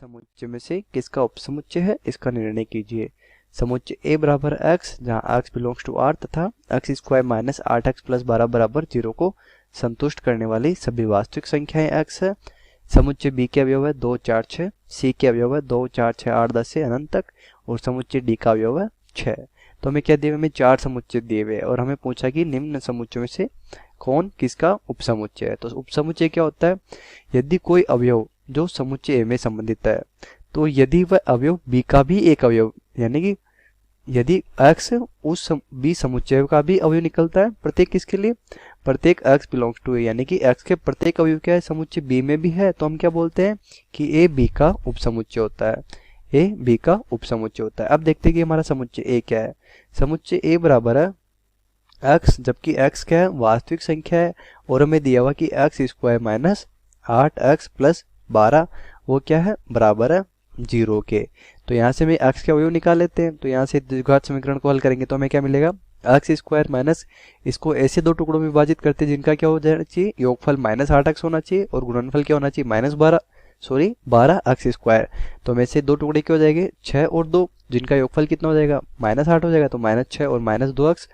समुच्चय में से किसका उपसमुच्चय है इसका निर्णय कीजिए। समुच्चय A बराबर x जहाँ x बिलोंग्स टू R तथा x square minus 8x plus 12 बराबर 0 को संतुष्ट करने वाली सभी वास्तविक संख्याएं x है। समुच्चय B के अवयव है 2 4 6, C के अवयव है 2 4 6 8 10 से अनंत तक और समुच्चय D का अवयव है 6। तो हमें क्या दिए हुए, हमें 4 समुच्चय दिए हुए और हमें पूछा कि निम्न समुच्चय में से कौन किसका उपसमुच्चय है। तो उपसमुच्चय क्या होता है, यदि कोई अवयव जो समुच्चय A में संबंधित है तो यदि वह अवयव B का भी एक अवयव, यानी कि यदि x उस B समुच्चय का भी अवयव निकलता है, प्रत्येक किसके लिए, प्रत्येक x बिलोंग्स टू A, यानी कि x के प्रत्येक अवयव क्या है समुच्चय B में भी है, तो हम क्या बोलते हैं कि A B का उपसमुच्चय होता है। A B का उपसमुच्चय होता है। अब देखते हैं कि हमारा समुच्चय A क्या है। समुच्चय A बराबर है x, जबकि x क्या है, वास्तविक संख्या है और हमें दिया हुआ कि x square minus 8x plus 12 वो क्या है, बराबर है 0 के। तो यहाँ से हमें x के अवयव निकाल लेते हैं। तो यहाँ से द्विघात समीकरण को हल करेंगे तो हमें क्या मिलेगा, x स्क्वायर माइनस, इसको ऐसे दो टुकड़ों में विभाजित करते हैं जिनका क्या हो जाना चाहिए, योगफल माइनस 8x होना चाहिए और गुणनफल क्या होना चाहिए, माइनस 12 x स्क्वायर। तो हमें से दो टुकड़े क्या हो जाएंगे, 6 और 2, जिनका योगफल कितना हो जाएगा, माइनस 8 हो जाएगा। तो माइनस 6 और माइनस 2x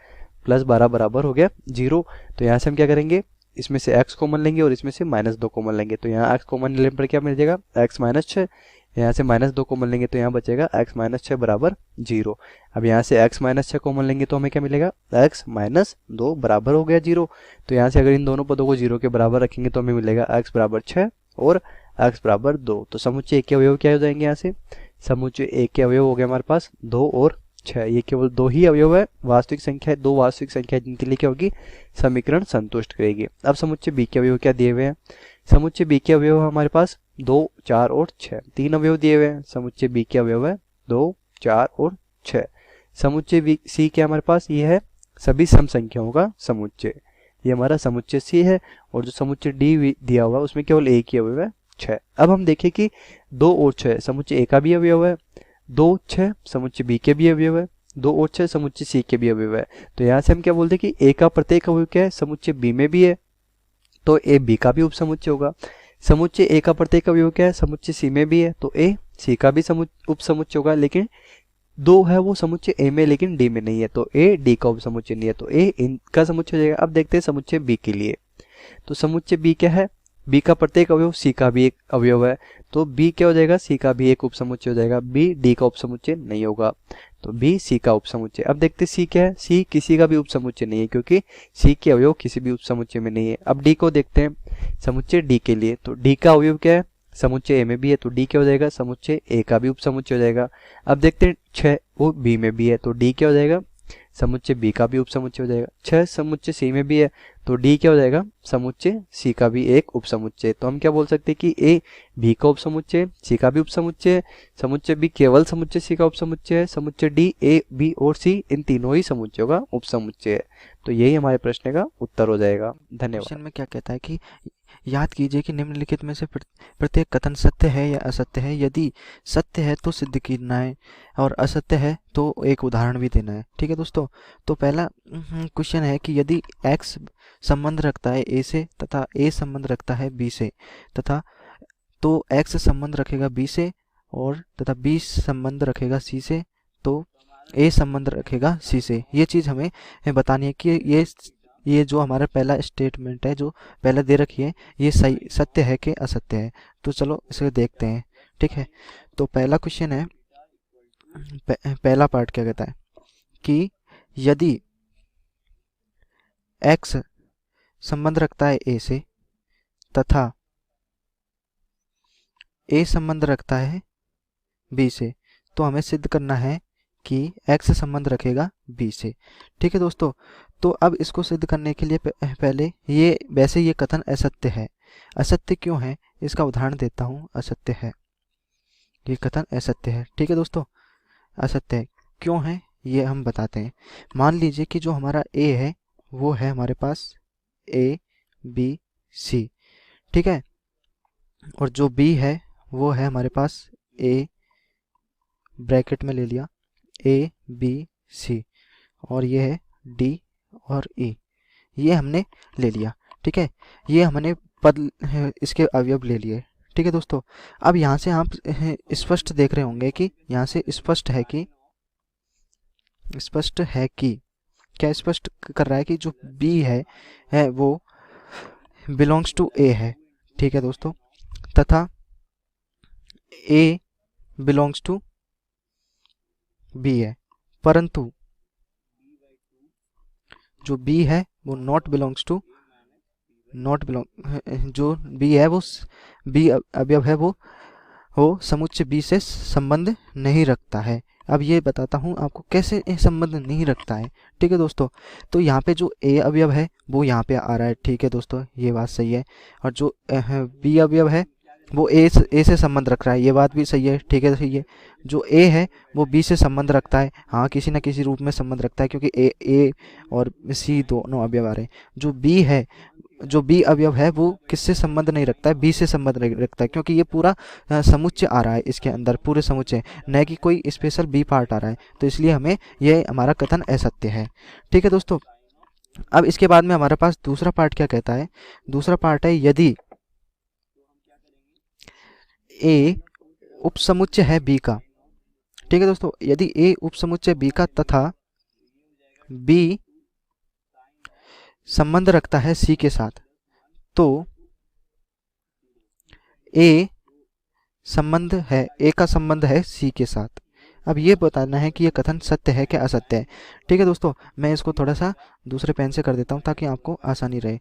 प्लस 12 बराबर हो गया 0। तो यहाँ से हम क्या करेंगे, इसमें से x कॉमन लेंगे और इसमें से माइनस 2 कॉमन लेंगे। तो यहाँ x कॉमन लेने पर क्या मिल जाएगा, x माइनस 6, यहाँ से माइनस 2 कॉमन लेंगे तो यहाँ बचेगा x माइनस 6 बराबर 0। अब यहाँ से x माइनस 6 कॉमन लेंगे तो हमें क्या मिलेगा, x माइनस 2 बराबर हो गया 0। तो यहाँ से अगर इन दोनों पदों को 0 के बराबर रखेंगे तो हमें मिलेगा x बराबर 6 और x बराबर 2। तो समुच्चय एक के अवयव क्या हो जाएंगे, यहाँ से समुच्चय एक के अवयव हो गया हमारे पास 2 और 6। ये केवल दो ही अवयव है, वास्तविक संख्या है, दो वास्तविक संख्या जिनके लिए क्या होगी, समीकरण संतुष्ट करेगी। अब समुच्चय B के अवयव क्या दिए हुए हैं, समुच्चय B के अवयव हमारे पास 2 4 और 6, तीन अवयव दिए हुए हैं। समुच्चय B के अवयव है 2 4 और 6। समुच्चय C के हमारे पास ये है सभी सम संख्याओं का समुच्चय, ये हमारा समुच्चय C है। और जो समुच्चय D दिया हुआ है उसमें केवल एक ही अवयव है 6। अब हम देखें कि 2 और 6 समुच्चय A का भी अवयव है, 2 6 समुच्चय B के भी अवयव है, 2 और 6 समुच्चय C के भी अवयव है। तो यहाँ से हम क्या बोलते हैं कि A का प्रत्येक अवयव क्या है, समुच्चय B में भी है, तो A B का भी उपसमुच्चय होगा। समुच्चय A का प्रत्येक अवयव क्या है, समुच्चय C में भी है, तो A C का भी उपसमुच्चय होगा। लेकिन 2 है वो समुच्चय A में लेकिन D में नहीं है, तो A D का उपसमुच्चय नहीं है, तो A इनका समुच्चय हो जाएगा। अब देखते हैं समुच्चय B के लिए। तो समुच्चय B क्या है, B का प्रत्येक अवयव C का भी एक अवयव है, तो B क्या हो जाएगा, C का भी एक उपसमुच्चय हो जाएगा। B D का उपसमुच्चय नहीं होगा, तो B C का उपसमुच्चय। अब देखते C क्या है, C किसी का भी उपसमुच्चय नहीं है क्योंकि C के अवयव किसी भी उपसमुच्चय में नहीं है। अब D को देखते हैं, समुच्चय D के लिए, तो D का अवयव क्या है, समुच्चय A में भी है, तो D क्या हो जाएगा, समुच्चय A का भी उपसमुच्चय हो जाएगा। अब देखते हैं 6 वो B में भी है, तो D क्या हो जाएगा, समुच्चय B का भी उपसमुच्चय हो जाएगा। 6 समुच्चय C में भी है, तो D क्या हो जाएगा, समुच्चय C का भी एक उपसमुच्चय। तो हम क्या बोल सकते हैं कि A B का उपसमुच्चय, C का भी उपसमुच्चय, समुच्चय B केवल समुच्चय C का उपसमुच्चय है, समुच्चय D A B और C इन तीनों ही समुच्चयों का उपसमुच्चय है। तो यही हमारे प्रश्न का उत्तर हो जाएगा। धन्यवाद। क्वेश्चन में क्या कहता है कि याद कीजिए कि निम्नलिखित में से प्रत्येक कथन सत्य है या असत्य है। यदि सत्य है तो सिद्ध करना है और असत्य है तो एक उदाहरण भी देना है। ठीक है दोस्तों, तो पहला क्वेश्चन है कि यदि x संबंध रखता है A से तथा A संबंध रखता है B से तथा तो x संबंध रखेगा B से और तथा B संबंध रखेगा C से, तो A संबंध रखेगा C से। ये चीज़ हमें बतानी है कि ये जो हमारा पहला स्टेटमेंट है जो पहले दे रखी है ये सही सत्य है कि असत्य है। तो चलो इसे देखते हैं। ठीक है, तो पहला क्वेश्चन है, पहला पार्ट क्या कहता है कि यदि x संबंध रखता है A से तथा A संबंध रखता है B से, तो हमें सिद्ध करना है कि x संबंध रखेगा B से। ठीक है दोस्तों, तो अब इसको सिद्ध करने के लिए पहले ये वैसे ये कथन असत्य है। असत्य क्यों है इसका उदाहरण देता हूँ। असत्य है, ये कथन असत्य है। ठीक है दोस्तों, असत्य है क्यों है ये हम बताते हैं। मान लीजिए कि जो हमारा A है वो है हमारे पास A B C, ठीक है, और जो B है वो है हमारे पास A ब्रैकेट में ले लिया A B C और ये है D और E, ये हमने ले लिया। ठीक है, ये हमने पद इसके अवयव ले लिए। ठीक है दोस्तों। अब यहाँ से आप स्पष्ट देख रहे होंगे कि यहाँ से स्पष्ट है कि क्या स्पष्ट कर रहा है कि जो B है वो बिलोंग्स टू A है, ठीक है दोस्तों, तथा A बिलोंग्स टू B है, परंतु जो B है वो जो B है वो B अवयव है वो समुच्चय B से संबंध नहीं रखता है। अब ये बताता हूँ आपको कैसे संबंध नहीं रखता है, ठीक है दोस्तों। तो यहाँ पे जो A अवयव है वो यहाँ पे आ रहा है, ठीक है दोस्तों, ये बात सही है। और जो B अवयव है वो A से संबंध रख रहा है, ये बात भी सही है, ठीक है, सही है। जो A है वो B से संबंध रखता है, हाँ, किसी न किसी रूप में संबंध रखता है, क्योंकि A और C दोनों अवयव आ रहे हैं। जो B अवयव है वो किससे संबंध नहीं रखता है, B से संबंध नहीं रखता है, क्योंकि ये पूरा समुच्चय आ रहा है, इसके अंदर पूरे समुच्चय, न कि कोई स्पेशल B पार्ट आ रहा है, तो इसलिए हमें ये हमारा कथन असत्य है, ठीक है दोस्तों। अब इसके बाद में हमारे पास दूसरा पार्ट क्या कहता है, दूसरा पार्ट है यदि A उपसमुच्चय है B का, ठीक है दोस्तों, यदि A उपसमुच्चय B का तथा B संबंध रखता है C के साथ, तो A का संबंध है C के साथ। अब ये बताना है कि ये कथन सत्य है क्या असत्य है, ठीक है दोस्तों। मैं इसको थोड़ा सा दूसरे पेन से कर देता हूँ ताकि आपको आसानी रहे,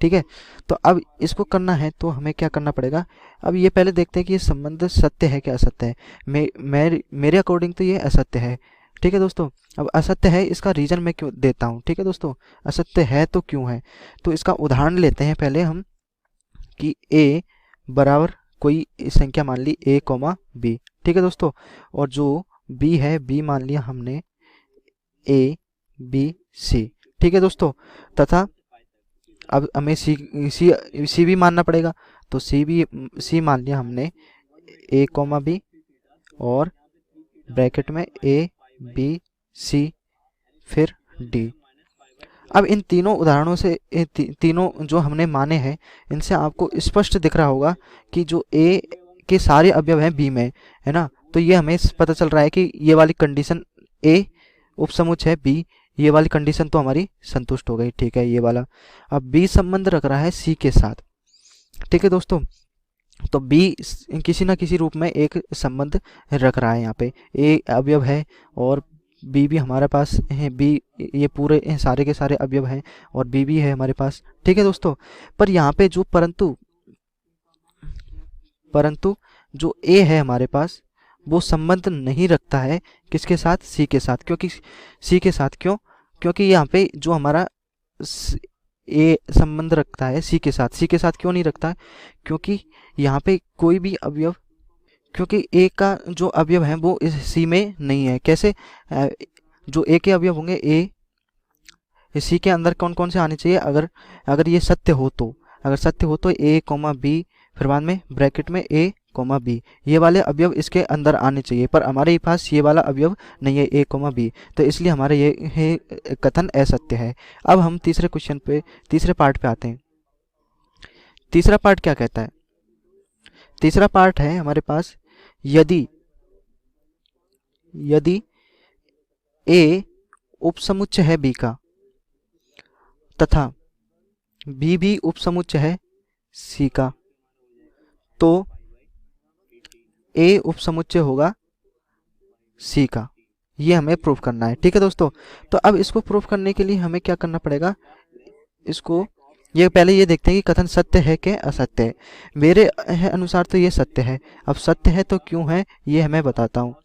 ठीक है। तो अब इसको करना है तो हमें क्या करना पड़ेगा, अब ये पहले देखते हैं कि ये संबंध सत्य है क्या असत्य है। मेरे अकॉर्डिंग तो ये असत्य है, ठीक है दोस्तों। अब असत्य है इसका रीजन मैं क्यों देता हूँ, ठीक है दोस्तों। असत्य है तो क्यों है, तो इसका उदाहरण लेते हैं पहले हम कि A बराबर कोई संख्या मान ली A, B, ठीक है दोस्तों, और जो B है B मान लिया हमने A, B, C, ठीक है दोस्तों, तथा अब हमें C भी मानना पड़ेगा, तो C मान लिया हमने A, B और ब्रैकेट में A, B, C फिर D। अब इन तीनों उदाहरणों से तीनों जो हमने माने हैं इनसे आपको स्पष्ट दिख रहा होगा कि जो A के सारे अवयव हैं B में, है ना, तो ये हमें पता चल रहा है कि ये वाली कंडीशन A उपसमुच्चय है B, ये वाली कंडीशन तो हमारी संतुष्ट हो गई, ठीक है, ये वाला। अब B संबंध रख रहा है C के साथ, ठीक है दोस्तों, तो B किसी न किसी रूप में एक संबंध रख रहा है। यहाँ पे A अवयव है और B भी हमारे पास है, B ये पूरे सारे के सारे अवयव हैं और B भी है हमारे पास, ठीक है दोस्तों। पर यहाँ पे जो परंतु जो A है हमारे पास वो संबंध नहीं रखता है किसके साथ, C के साथ, क्योंकि यहाँ पे जो हमारा A संबंध रखता है C के साथ क्यों नहीं रखता है, क्योंकि यहाँ पे कोई भी अवयव, क्योंकि A का जो अवयव है वो इस C में नहीं है। कैसे, जो A के अवयव होंगे C के अंदर कौन कौन से आने चाहिए, अगर ये सत्य हो तो A, B फिर बाद में ब्रैकेट में A, B, ये वाले अवयव इसके अंदर आने चाहिए, पर हमारे पास ये वाला अवयव नहीं है A, B, तो इसलिए हमारे ये कथन असत्य है। अब हम तीसरे पार्ट पे आते हैं। तीसरा पार्ट क्या कहता है, तीसरा पार्ट है हमारे पास यदि A उपसमुच्चय है B का तथा B भी उपसमुच्चय है C का, तो A उपसमुच्चय होगा C का। ये हमें प्रूफ करना है, ठीक है दोस्तों। तो अब इसको प्रूफ करने के लिए हमें क्या करना पड़ेगा, पहले ये देखते हैं कि कथन सत्य है कि असत्य है। मेरे अनुसार तो ये सत्य है। अब सत्य है तो क्यों है ये मैं बताता हूँ,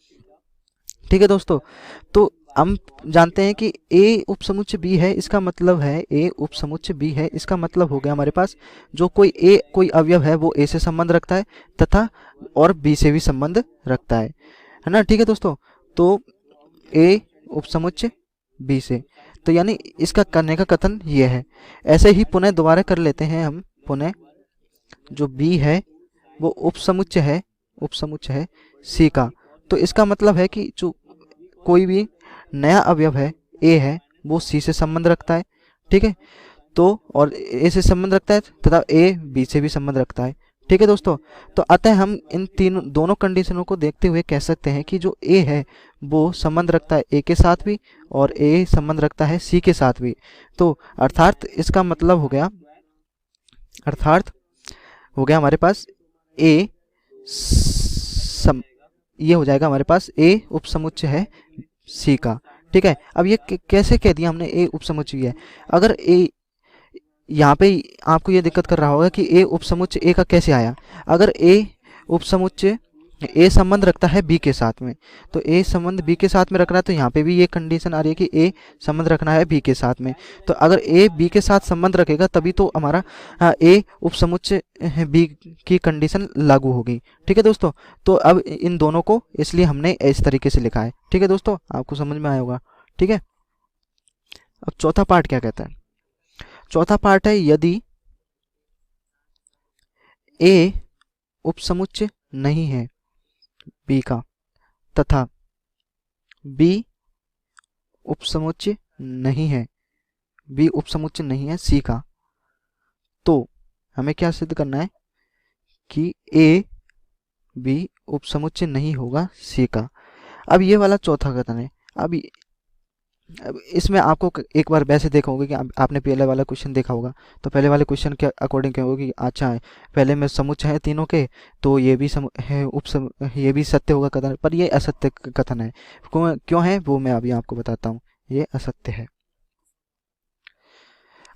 ठीक है दोस्तों। तो हम जानते हैं कि A उपसमुच्चय B है, इसका मतलब है A उपसमुच्चय B है, इसका मतलब हो गया हमारे पास जो कोई अवयव है वो A से संबंध रखता है तथा और B से भी संबंध रखता है ना, ठीक है दोस्तों। तो A उपसमुच्चय B से, तो यानी इसका करने का कथन ये है। ऐसे ही पुनः दोबारा कर लेते हैं हम, पुनः जो B है वो उपसमुच्चय है C का, तो इसका मतलब है कि जो कोई भी नया अवयव है A है वो C से संबंध रखता है, ठीक है, तो और A से संबंध रखता है तथा A B से भी संबंध रखता है, ठीक है दोस्तों। तो अतः हम इन दोनों कंडीशनों को देखते हुए कह सकते हैं कि जो ए है वो संबंध रखता है ए के साथ भी और ए संबंध रखता है सी के साथ भी। तो अर्थात इसका मतलब हो गया, हमारे पास ए ये हो जाएगा हमारे पास ए उपसमुच्चय है सी का। ठीक है, अब ये कैसे कह दिया हमने ए उपसमुच्चय है। अगर ए यहाँ पे आपको ये दिक्कत कर रहा होगा कि ए उपसमुच्चय ए का कैसे आया। अगर ए उपसमुच्चय ए संबंध रखता है बी के साथ में, तो ए संबंध बी के साथ में रखना है, तो यहाँ पे भी ये कंडीशन आ रही है कि ए संबंध रखना है बी के साथ में। तो अगर ए बी के साथ संबंध रखेगा तभी तो हमारा ए उपसमुच्चय बी की कंडीशन लागू होगी। ठीक है दोस्तों, तो अब इन दोनों को इसलिए हमने इस तरीके से लिखा है। ठीक है दोस्तों, आपको समझ में आया होगा। ठीक है, अब चौथा पार्ट क्या कहता है। चौथा पार्ट है यदि ए उपसमुच्चय नहीं है बी का तथा बी उपसमुच्चय नहीं है सी का, तो हमें क्या सिद्ध करना है कि ए बी उपसमुच्चय नहीं होगा सी का। अब ये वाला चौथा कथन है। अब इसमें आपको एक बार वैसे देखा होगा कि आपने पहले वाला क्वेश्चन देखा होगा, तो पहले वाले क्वेश्चन के अकॉर्डिंग क्या होगा कि अच्छा है पहले में समुच्चय है तीनों के, तो ये भी ये भी सत्य होगा कथन, पर ये असत्य कथन है। क्यों है वो मैं अभी आपको बताता हूँ। ये असत्य है।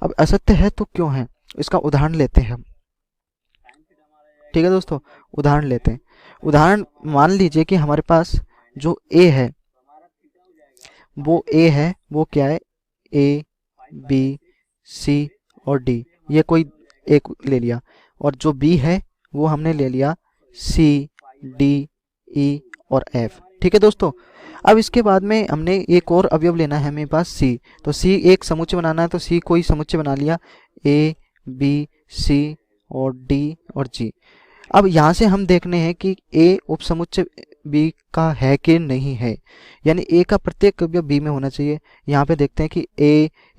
अब असत्य है तो क्यों है, इसका उदाहरण लेते हैं हम। ठीक है दोस्तों, उदाहरण लेते हैं। उदाहरण मान लीजिए कि हमारे पास जो ए है वो क्या है, ए बी सी और डी, ये कोई एक ले लिया, और जो बी है वो हमने ले लिया सी डी ई और एफ। ठीक है दोस्तों, अब इसके बाद में हमने एक और अवयव लेना है हमें पास सी, तो सी एक समुच्चय बनाना है, तो सी कोई समुच्चय बना लिया ए बी सी और डी और जी। अब यहाँ से हम देखने हैं कि ए उपसमुच्चय बी का है कि नहीं है, यानी ए का प्रत्येक अवयव बी में होना चाहिए। यहाँ पे देखते हैं कि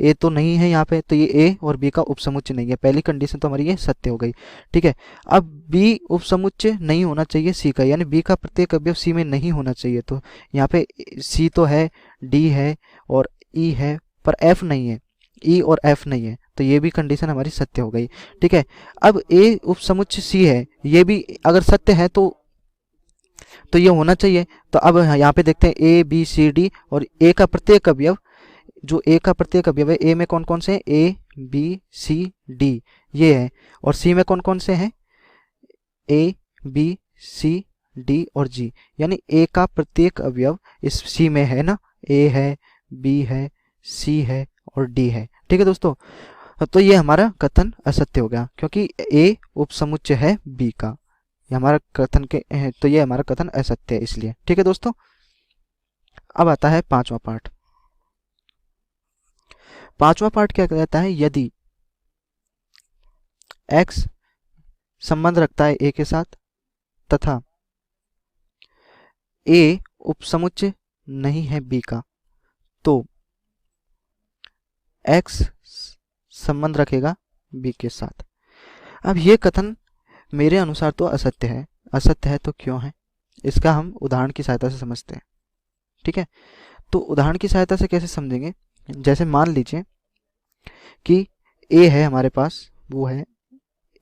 ए तो नहीं है यहाँ पे, तो ये ए और बी का उपसमुच्चय नहीं है। पहली कंडीशन तो हमारी ये सत्य हो गई। ठीक है, अब बी उपसमुच्चय नहीं होना चाहिए सी का, यानी बी का प्रत्येक अवयव सी में नहीं होना चाहिए। तो यहाँ पे सी तो है, डी है और ई है, पर एफ नहीं है, ई और एफ नहीं है, तो ये भी कंडीशन हमारी सत्य हो गई। ठीक है, अब ए उपसमुच्चय सी है, ये भी अगर सत्य है तो ये होना चाहिए। तो अब यहाँ पे देखते हैं ए बी सी डी, और ए का प्रत्येक अवयव, जो ए का प्रत्येक अवयव है, ए में कौन कौन से हैं, ए बी सी डी ये है, और सी में कौन कौन से हैं, ए बी सी डी और जी, यानी ए का प्रत्येक अवयव इस सी में है ना, ए है, बी है, सी है और डी है। ठीक है दोस्तों, तो ये हमारा कथन असत्य हो गया, क्योंकि ए उपसमुच्चय है बी का। ये हमारा कथन तो ये हमारा कथन असत्य है इसलिए। ठीक है दोस्तों, अब आता है पांचवा पार्ट। पांचवा पार्ट क्या कहता है, यदि x संबंध रखता है a के साथ तथा a उपसमुच्चय नहीं है b का, तो x संबंध रखेगा b के साथ। अब ये कथन मेरे अनुसार तो असत्य है। असत्य है तो क्यों है, इसका हम उदाहरण की सहायता से समझते हैं। ठीक है, तो उदाहरण की सहायता से कैसे समझेंगे, जैसे मान लीजिए कि a है हमारे पास, वो है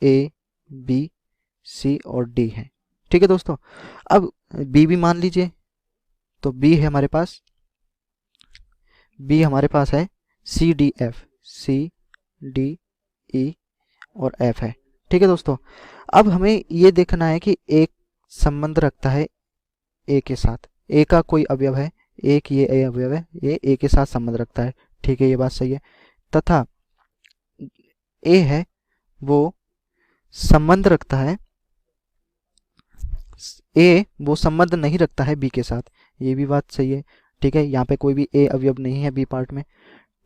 a b c और d है। ठीक है दोस्तों, अब b भी मान लीजिए, तो b है हमारे पास, b हमारे पास है c d e और f है। ठीक है दोस्तों, अब हमें ये देखना है कि एक संबंध रखता है a के साथ, a का कोई अवयव है, एक ये a अवयव है, ये a के साथ संबंध रखता है। ठीक है, ये बात सही है, तथा a है वो संबंध रखता है, a वो संबंध नहीं रखता है b के साथ, ये भी बात सही है। ठीक है, यहाँ पे कोई भी a अवयव नहीं है b पार्ट में।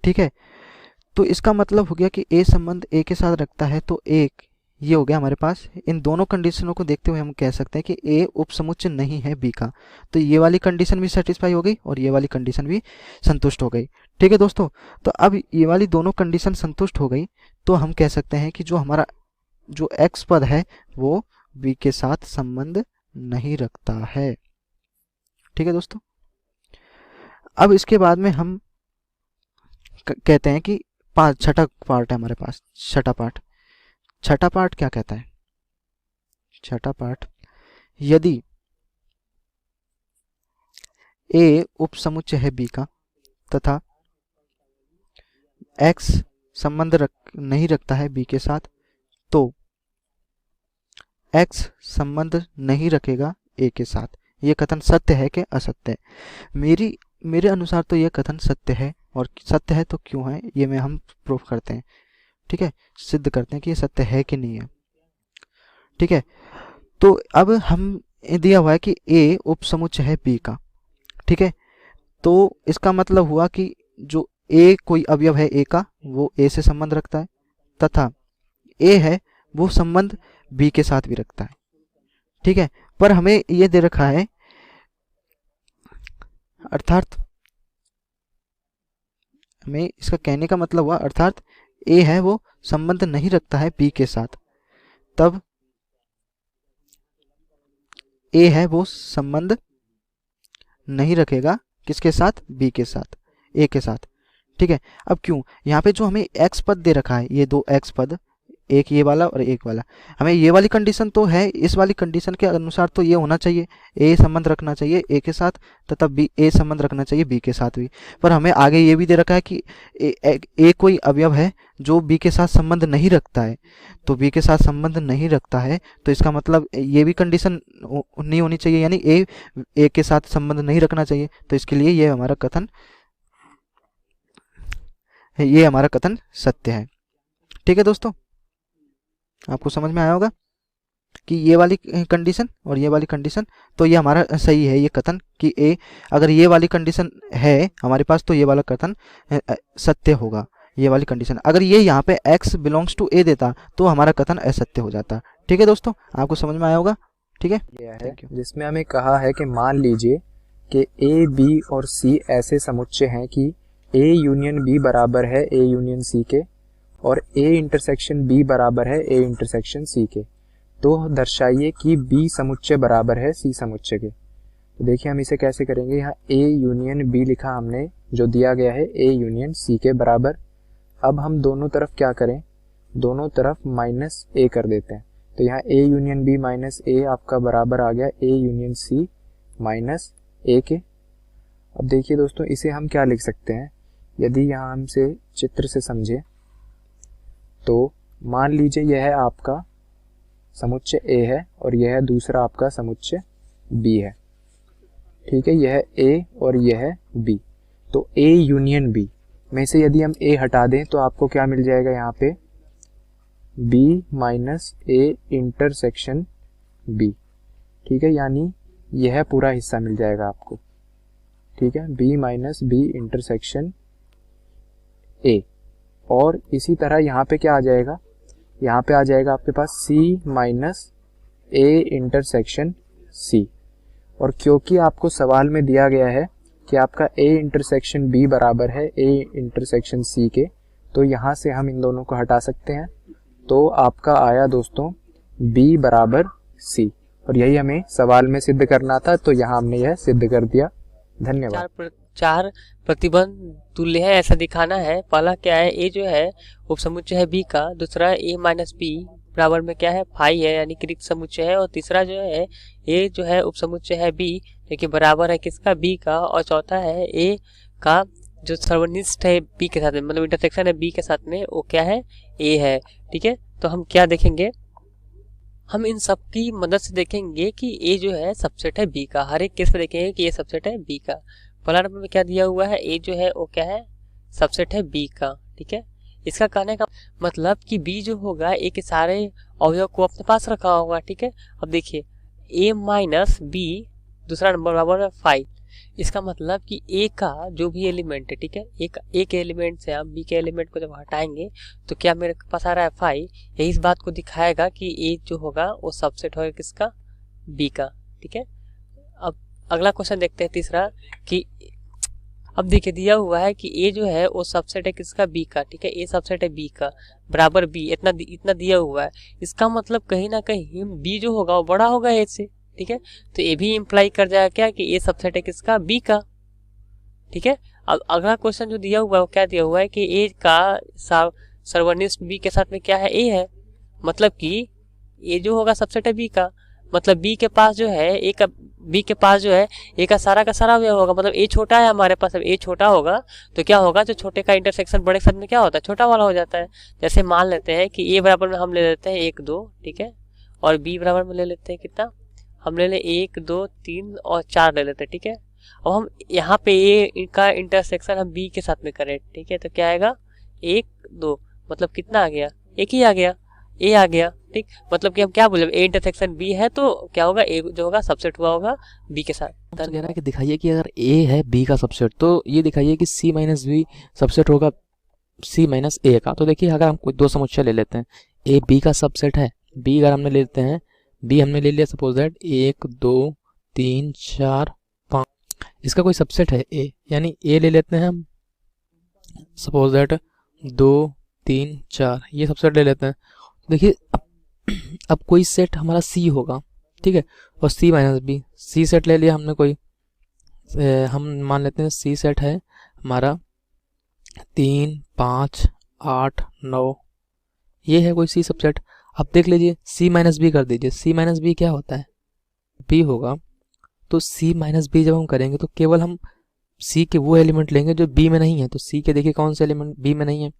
ठीक है, तो इसका मतलब हो गया कि a संबंध a के साथ रखता है, तो एक ये हो गया हमारे पास। इन दोनों कंडीशनों को देखते हुए हम कह सकते हैं कि a उपसमुच्चय नहीं है b का, तो ये वाली कंडीशन भी सेटिस्फाई हो गई और ये वाली कंडीशन भी संतुष्ट हो गई। ठीक है दोस्तों, तो अब ये वाली दोनों कंडीशन संतुष्ट हो गई, तो हम कह सकते हैं कि जो हमारा जो x पद है वो b के साथ संबंध नहीं रखता है। ठीक है दोस्तों। अब इसके बाद में हम कहते हैं कि छठा पार्ट है हमारे पास। छठा पार्ट क्या कहता है? छठा पार्ट, यदि A उपसमुच्चय है B का तथा X संबंध नहीं रखता है B के साथ, तो X संबंध नहीं रखेगा A के साथ। ये कथन सत्य है कि असत्य है? मेरे अनुसार तो ये कथन सत्य है, और सत्य है तो क्यों है ये हम प्रूफ करते हैं। ठीक है, सिद्ध करते हैं कि ये सत्य है कि नहीं है। ठीक है, तो अब हम दिया हुआ है कि A उपसमुच्चय है B का। ठीक है, तो इसका मतलब हुआ कि जो A कोई अवयव है A का, वो A से संबंध रखता है, तथा A है वो संबंध B के साथ भी रखता है। ठीक है, पर हमें ये दे रखा है, अर्थात हमें इसका कहने का मतलब हुआ, अर्थात A है वो संबंध नहीं रखता है B के साथ, तब A है वो संबंध नहीं रखेगा किसके साथ? B के साथ, A के साथ। ठीक है, अब क्यों? यहाँ पे जो हमें x पद दे रखा है, ये दो x पद, एक ये वाला और एक वाला, हमें ये वाली कंडीशन तो है, इस वाली कंडीशन के अनुसार तो ये होना चाहिए, A संबंध रखना चाहिए A के साथ तथा B A संबंध रखना चाहिए B के साथ भी। पर हमें आगे ये भी दे रखा है कि A कोई अवयव है जो B के साथ संबंध नहीं रखता है, तो B के साथ संबंध नहीं रखता है, तो इसका मतलब ये भी कंडीशन नहीं होनी चाहिए, यानी A के साथ संबंध नहीं रखना चाहिए। तो इसके लिए ये हमारा कथन सत्य है। ठीक है दोस्तों, आपको समझ में आया होगा कि ये वाली कंडीशन और ये वाली कंडीशन, तो ये हमारा सही है ये कथन कि A, अगर ये वाली कंडीशन है हमारे पास तो ये वाला कथन सत्य होगा। ये वाली कंडीशन, अगर ये यहाँ पे x बिलोंग्स टू A देता तो हमारा कथन असत्य हो जाता। ठीक है दोस्तों, आपको समझ में आया होगा। ठीक है, जिसमें हमें कहा है कि मान लीजिए कि A, B और C ऐसे समुच्चय हैं कि A यूनियन B बराबर है A यूनियन C के, और A इंटरसेक्शन B बराबर है A इंटरसेक्शन C के, तो दर्शाइए कि B समुच्चय बराबर है C समुच्चय के। तो देखिए हम इसे कैसे करेंगे। यहाँ A यूनियन B लिखा हमने, जो दिया गया है A यूनियन C के बराबर। अब हम दोनों तरफ क्या करें, दोनों तरफ माइनस A कर देते हैं। तो यहाँ A union B minus A आपका बराबर आ गया A union C minus A के। अब देखिए दोस्तों, इसे हम क्या लिख सकते हैं, यदि यहाँ हमसे चित्र से समझे तो मान लीजिए यह है आपका समुच्चय A है और यह है दूसरा आपका समुच्चय B है। ठीक है, यह है A और यह है B। तो A यूनियन B में से यदि हम A हटा दें तो आपको क्या मिल जाएगा, यहाँ पे B minus A intersection B। ठीक है, यानी यह पूरा हिस्सा मिल जाएगा आपको। ठीक है, B minus B intersection A। और इसी तरह यहाँ पे क्या आ जाएगा, यहाँ पे आ जाएगा आपके पास C minus A intersection C। और क्योंकि आपको सवाल में दिया गया है कि आपका A इंटरसेक्शन B बराबर है A इंटरसेक्शन C के, तो यहाँ से हम इन दोनों को हटा सकते हैं। तो आपका आया दोस्तों B बराबर C, और यही हमें सवाल में सिद्ध करना था, तो यहाँ हमने यह सिद्ध कर दिया। धन्यवाद। चार प्रतिबंध तुल्य है ऐसा दिखाना है। पहला क्या है, A जो है उपसमुच्चय है B का, दूसरा A माइनस B बराबर में क्या है फाई है, यानी कृत समुच्चय है, और तीसरा जो है A जो है उपसमुच्चय है B जो कि बराबर है किसका, B का, और चौथा है A का जो सर्वनिष्ठ है B के साथ में, मतलब इंटरसेक्शन है B के साथ में, वो क्या है A है। ठीक है, तो हम क्या देखेंगे, हम इन सब की मदद से देखेंगे कि A जो है सबसेट है B का। हर एक केस में देखेंगे कि ये सबसेट है B का। पहला नंबर में क्या दिया हुआ है, A जो है वो क्या है सबसेट है B का। ठीक है, इसका कहने का मतलब कि B जो होगा A के सारे अवयव को अपने पास रखा होगा। ठीक है, अब देखिए A माइनस B दूसरा नंबर बराबर है 5। इसका मतलब कि A का जो भी एलिमेंट है, ठीक है, एक एलिमेंट से हम B के एलिमेंट को जब हटाएंगे तो क्या मेरे पास आ रहा है 5। यही इस बात को दिखाएगा कि A जो होगा वो सबसेट होगा किसका, B का। ठीक है, अब अगला क्वेश्चन देखते हैं तीसरा, कि अब देखिए दिया हुआ है कि ए जो है वो सबसेट है किसका, बी का, ठीक है, ए सबसेट है बी का, बराबर बी, इतना दिया हुआ है। इसका मतलब कहीं ना कहीं बी जो होगा वो बड़ा होगा ए से, ठीक है। तो ये भी इम्प्लाई कर जाएगा क्या कि ए सबसेट है किसका, बी का, ठीक है। अब अगला क्वेश्चन जो दिया हुआ है वो क्या दिया हुआ है कि ए का सर्वनिष्ठ बी के साथ में क्या है, ए है, मतलब कि ए जो होगा सबसेट है बी का, मतलब बी के पास जो है ए का, बी के पास जो है ए का सारा अवयव होगा, मतलब ए छोटा है हमारे पास, अब ए छोटा होगा तो क्या होगा, जो छोटे का इंटरसेक्शन बड़े के साथ में क्या होता है, छोटा वाला हो जाता है। जैसे मान लेते हैं कि ए बराबर में हम ले लेते हैं 1 2, ठीक है, और बी बराबर में ले लेते हैं कितना, हम ले लें 1 2 3 और 4 ले लेते हैं, ठीक है। अब हम यहाँ पे ए का इंटरसेक्शन हम बी के साथ में करें, ठीक है, तो क्या आएगा 1 2, मतलब कितना आ गया, एक ही आ गया, ए आ गया, ठीक। मतलब कि हम क्या बोले, ए इंटरसेक्शन बी है तो क्या होगा, ए जो होगा सबसेट हुआ होगा बी के साथ। तो कह रहा है कि दिखाइए कि अगर ए है बी का सबसेट तो ये दिखाइए कि सी माइनस बी सबसेट होगा सी माइनस ए का। तो देखिए अगर हम कोई दो समुच्चय ले लेते हैं, ए बी का सबसेट है, बी अगर हमने ले लेते हैं, बी हमने ले लिया सपोज दैट 1 2 3 4 5, इसका कोई सबसेट है ए, यानी ए ले लेते हैं हम सपोज दैट 2 3 4, ये सबसेट ले लेते हैं। देखिए अब कोई सेट हमारा सी होगा, ठीक है, और सी माइनस बी, सी सेट ले लिया हमने कोई, हम मान लेते हैं सी सेट है हमारा 3 5 8 9, ये है कोई सी सबसेट। अब देख लीजिए सी माइनस बी कर दीजिए, सी माइनस बी क्या होता है, बी होगा, तो सी माइनस बी जब हम करेंगे तो केवल हम सी के वो एलिमेंट लेंगे जो बी में नहीं है। तो सी के देखिए कौन से एलिमेंट बी में नहीं है,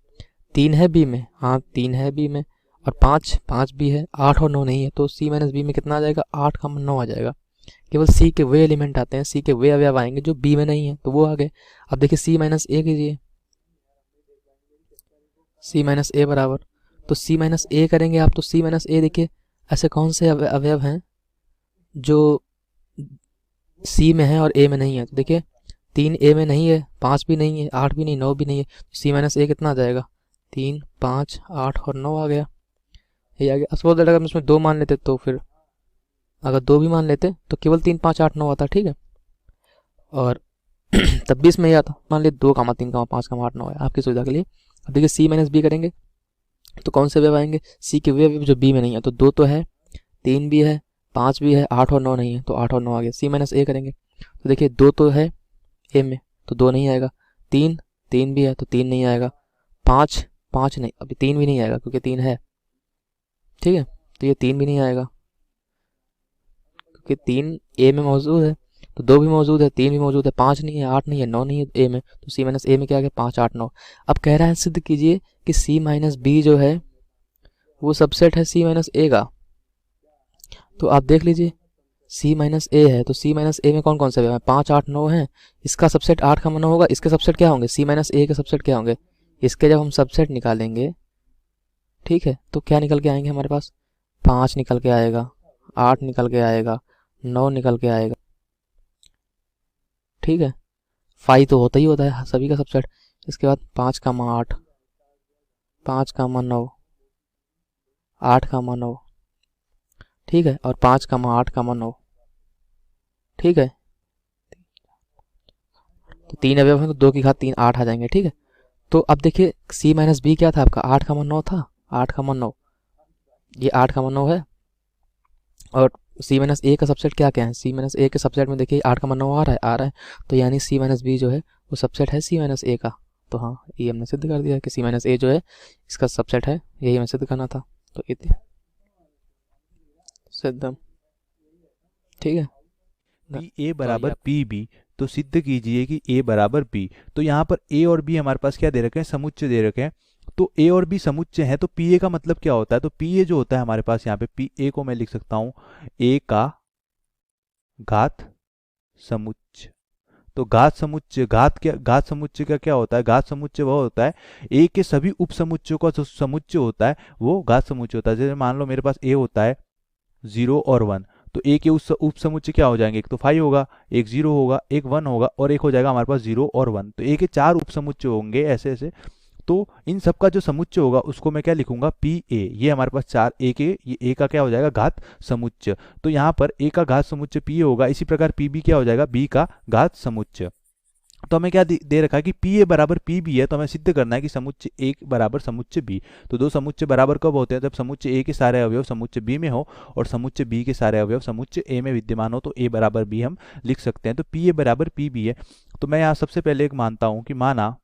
3 है बी में, हाँ 3 है बी में, और 5 भी है, 8 और 9 नहीं है, तो सी माइनस बी में कितना आ जाएगा, 8 का 9 आ जाएगा। केवल सी के वे एलिमेंट आते हैं, सी के वे अवयव आएंगे जो बी में नहीं है, तो वो आ गए। अब देखिए सी माइनस ए कीजिए, सी माइनस ए बराबर, तो सी माइनस ए करेंगे आप, तो सी माइनस ए देखिए ऐसे कौन से अवयव हैं जो सी में है और ए में नहीं है। तो देखिए 3 ए में नहीं है, 5 भी नहीं है, 8 भी नहीं, 9 भी नहीं है, तो सी माइनस ए कितना आ जाएगा, 3 5 8 और 9 आ गया, ये आ गया। सपोज अगर हम इसमें 2 मान लेते तो फिर अगर 2 भी मान लेते तो केवल 3 5 8 9 आता, ठीक है, और तब भी इसमें ये आता, मान लीजिए 2 3 5 8 9 है आपकी सुविधा के लिए। अब देखिए सी माइनस बी करेंगे तो कौन से अवयव आएंगे, सी के वे अवयव जो बी में नहीं है, तो 2 तो है, 3 भी है, 5 भी है, 8 और 9 नहीं है, तो 8 और 9 आ गया। सी माइनस ए करेंगे तो देखिए 2 तो है ए में, तो 2 नहीं आएगा, 3 भी है तो 3 नहीं आएगा, 5 नहीं, अभी 3 भी नहीं आएगा क्योंकि 3 है, ठीक है, तो ये 3 भी नहीं आएगा क्योंकि 3 ए में मौजूद है, तो 2 भी मौजूद है, 3 भी मौजूद है, 5 नहीं है, 8 नहीं है, 9 नहीं है ए में, तो सी माइनस ए में क्या आ गया, 5 8 9। अब कह रहा है सिद्ध कीजिए कि सी माइनस बी जो है वो सबसेट है सी माइनस ए का। तो आप देख लीजिए सी माइनस ए है, तो सी माइनस ए में कौन कौन से अवयव हैं, 5 8 9 है, इसका सबसेट 8 का 9 होगा, इसके सबसेट क्या होंगे, सी माइनस ए के सबसेट क्या होंगे, इसके जब हम सबसेट निकालेंगे, ठीक है, तो क्या निकल के आएंगे हमारे पास, 5 निकल के आएगा, 8 निकल के आएगा, 9 निकल के आएगा, ठीक है, 5 तो होता ही होता है सभी का सबसेट। इसके बाद 5 का 8 5 का 9 8 का 9, ठीक है, और 5 का 8 का 9, ठीक है, तो 3 अवयव हैं तो 2 की घात 3 8 आ जाएंगे, ठीक है। तो अब देखिए सी माइनस बी क्या था आपका, 8 का 9 था, 8 का 9, ये 8 का 9 है, और सी माइनस ए का सबसेट क्या क्या है, सी माइनस ए के सबसेट में देखिए 8 का 9 आ रहा है, तो यानी सी माइनस बी जो है वो सबसेट है सी माइनस ए का। तो हाँ ये हमने सिद्ध कर दिया कि सी माइनस ए जो है इसका सबसेट है, यही हमें सिद्ध करना था, तो ये सिद्ध, ठीक है। पी ए बराबर पी बी, तो सिद्ध कीजिए कि ए बराबर बी। तो यहाँ पर ए और बी हमारे पास क्या दे रखे हैं, समुच्चय दे रखे हैं, तो ए और बी समुच्चय है, तो पी ए का मतलब क्या होता है, तो पी ए जो होता है हमारे पास यहाँ पे पी ए को मैं लिख सकता हूँ ए का घात समुच्चय। तो घात समुच्चय का क्या होता है, घात समुच्चय वह होता है ए के सभी उप समुच्चयों का जो समुच्चय होता है वो घात समुच्चय होता है। जैसे मान लो मेरे पास ए होता है 0 और 1, तो ए के उस उप समुच्चय क्या हो जाएंगे, एक तो 5 होगा, एक 0 होगा, एक 1 होगा, और एक हो जाएगा हमारे पास 0 और 1। तो ए के 4 उप समुच्चय होंगे ऐसे ऐसे, तो इन सब का जो समुच्चय होगा उसको मैं क्या लिखूंगा, पी ए। ये हमारे पास 4 ए के, ये ए का क्या हो जाएगा, घात समुच्चय। तो यहाँ पर ए का घात समुच्चय पी ए होगा, इसी प्रकार पी बी क्या हो जाएगा, बी का घात समुच्चय। तो हमें क्या दे रखा है कि पी ए बराबर पी बी है, तो हमें सिद्ध करना है कि समुच्चय ए बराबर समुच्चय बी। तो दो समुच्चय बराबर कब होते हैं? जब समुच्चय ए के सारे अवयव समुच्चय बी में हो और समुच्चय बी के सारे अवयव समुच्चय ए में विद्यमान हो, तो ए बराबर बी हम लिख सकते हैं। तो पी ए बराबर पी बी है। तो मैं यहाँ सबसे पहले एक मानता हूं कि माना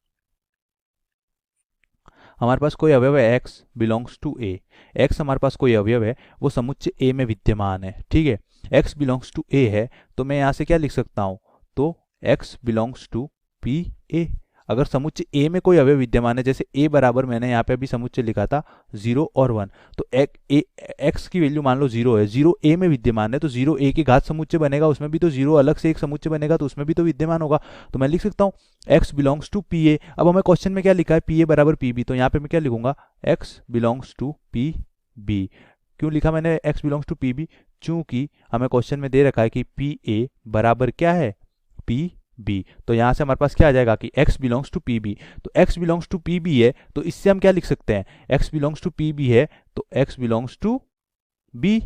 हमारे पास कोई अवयव है x belongs to A, x हमारे पास कोई अवयव है वो समुच्चय ए में विद्यमान है, ठीक है, x बिलोंग्स टू ए है, तो मैं यहाँ से क्या लिख सकता हूँ? तो x belongs to P A. अगर समुच्चय ए में कोई अवयव विद्यमान है, जैसे a बराबर मैंने यहाँ पे अभी समुच्चय लिखा था 0 और 1, तो x की वैल्यू मान लो 0 है, 0 a में विद्यमान है, तो 0 a के घात समुच्चय बनेगा, उसमें भी तो 0 अलग से एक समुच्चय बनेगा, तो उसमें भी तो विद्यमान होगा। तो मैं लिख सकता हूँ x belongs to P A. अब हमें क्वेश्चन में क्या लिखा है? पी ए बराबर पी बी, तो यहाँ पे मैं क्या लिखूंगा? x belongs to P B. क्यों लिखा मैंने x belongs to P B? चूंकि हमें क्वेश्चन में दे रखा है कि पी ए बराबर क्या है? P B. तो यहां से हमारे पास क्या आ जाएगा कि x belongs to P B. तो x belongs to P B है, तो इससे हम क्या लिख सकते हैं? x belongs to P B है तो x बिलोंग्स टू बी।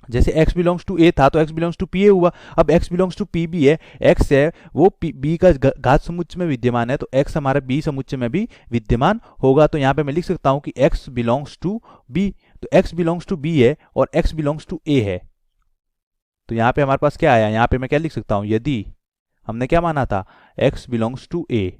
जैसे x बिलोंग्स टू a था तो x belongs to P A हुआ। अब x belongs to P B है, x है वो b का घात समुच्चय में विद्यमान है, तो x हमारे b समुच्चय में भी विद्यमान होगा। तो यहाँ पे मैं लिख सकता हूं कि x बिलोंग्स टू b। तो x बिलोंग्स टू b है और x बिलोंग्स टू a है। तो यहाँ पे हमारे पास क्या आया? यहाँ पे मैं क्या लिख सकता हूँ? यदि हमने क्या माना था? x बिलोंग्स टू a,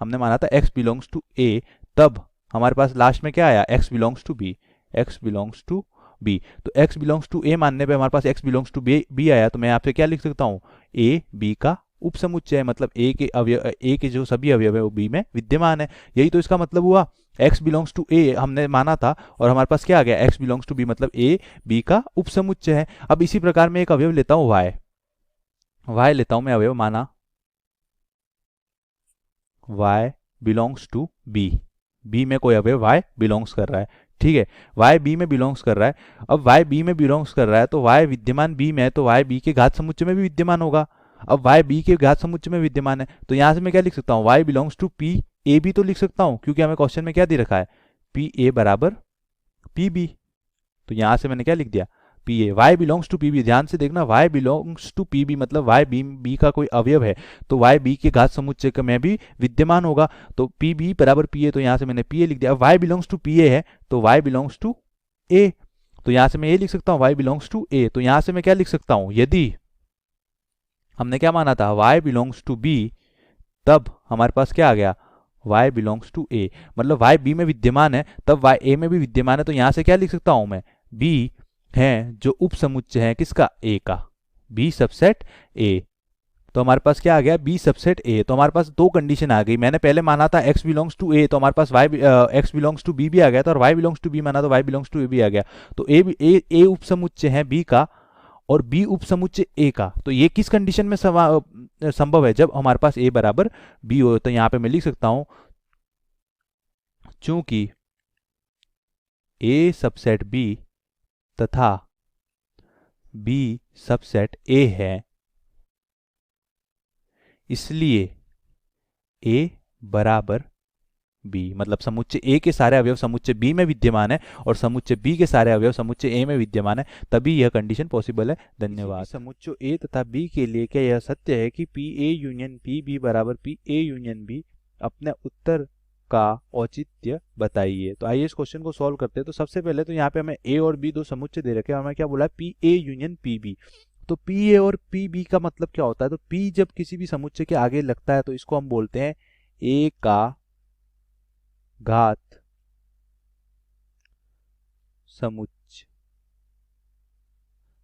हमने माना था x बिलोंग्स टू a, तब हमारे पास लास्ट में क्या आया? x belongs to b, x belongs to b। तो x बिलोंग्स टू a मानने पे हमारे पास x बिलोंग्स टू b आया, तो मैं यहाँ पे क्या लिख सकता हूँ? a b का उपसमुच्चय है, मतलब a के जो सभी अवयव है वो b में विद्यमान है। यही तो इसका मतलब हुआ। x बिलोंग्स टू a हमने माना था और हमारे पास क्या आ गया? x बिलोंग्स टू b, मतलब a b का उपसमुच्चय है। अब इसी प्रकार में एक अवयव लेता हूँ y लेता हूं मैं अवयव, माना y बिलोंग्स टू b में कोई अवयव y बिलोंग्स कर रहा है, ठीक है, y b में बिलोंग्स कर रहा है। अब y b में बिलोंग्स कर रहा है तो y विद्यमान b में है, तो y b के घात समुच्चय में भी विद्यमान होगा। अब y b के घात समुच्चय में विद्यमान है, तो यहां से मैं क्या लिख सकता हूँ? y belongs to p a भी तो लिख सकता हूं, क्योंकि हमें क्वेश्चन में क्या दे रखा है? p a बराबर p b। तो यहां से मैंने क्या लिख दिया? P A. Y belongs to P B, ध्यान से देखना, y belongs to P B मतलब वाई बी का कोई अवयव है, तो वाई बी के घात समुच्चय में भी विद्यमान होगा। तो पी बी बराबर पी ए, तो यहां से मैंने पी ए लिख दिया। अब y belongs to P A है तो वाई बिलोंग्स टू ए, तो यहां से मैं ये लिख सकता हूँ वाई बिलोंग्स टू ए। तो यहां से मैं क्या लिख सकता हूं? यदि हमने क्या माना था? वाई बिलोंग्स टू बी, तब हमारे पास क्या आ गया? y बिलोंग्स टू a, मतलब y b में विद्यमान है तब y a में भी विद्यमान है। तो यहां से क्या लिख सकता हूं मैं? b है जो उप समुच्चय है किसका? a का, b सबसेट a। तो हमारे पास क्या आ गया? b subset a। तो हमारे पास दो कंडीशन आ गई। मैंने पहले माना था x बिलोंग्स टू a, तो हमारे पास x बिलोंग्स टू b भी आ गया था, और y बिलोंग्स टू b माना तो y बिलोंग्स टू a भी आ गया। तो a उप समुच्चय है b का और b उप समुच्चय a का। तो ये किस कंडीशन में संभव है? जब हमारे पास a बराबर b हो। तो यहां पे मैं लिख सकता हूं चूंकि a सबसेट b तथा b सबसेट a है, इसलिए a बराबर b, मतलब समुच्चय a के सारे अवयव समुच्चय b में विद्यमान है और समुच्चय b के सारे अवयव समुच्चय a में विद्यमान है, तभी यह कंडीशन पॉसिबल है। धन्यवाद। समुच्चय a तथा b के लिए क्या यह सत्य है कि p a union p b बराबर p a यूनियन b? अपने उत्तर का औचित्य बताइए। तो आइए इस क्वेश्चन को सॉल्व करते हैं। तो सबसे पहले तो यहाँ पे हमें a और b दो समुच्चय दे रखे हैं, हमें क्या बोला है? p a union p b। तो p a और p b का मतलब क्या होता है? तो p जब किसी भी समुच्चय के आगे लगता है तो इसको हम बोलते हैं a का घात समुच्चय।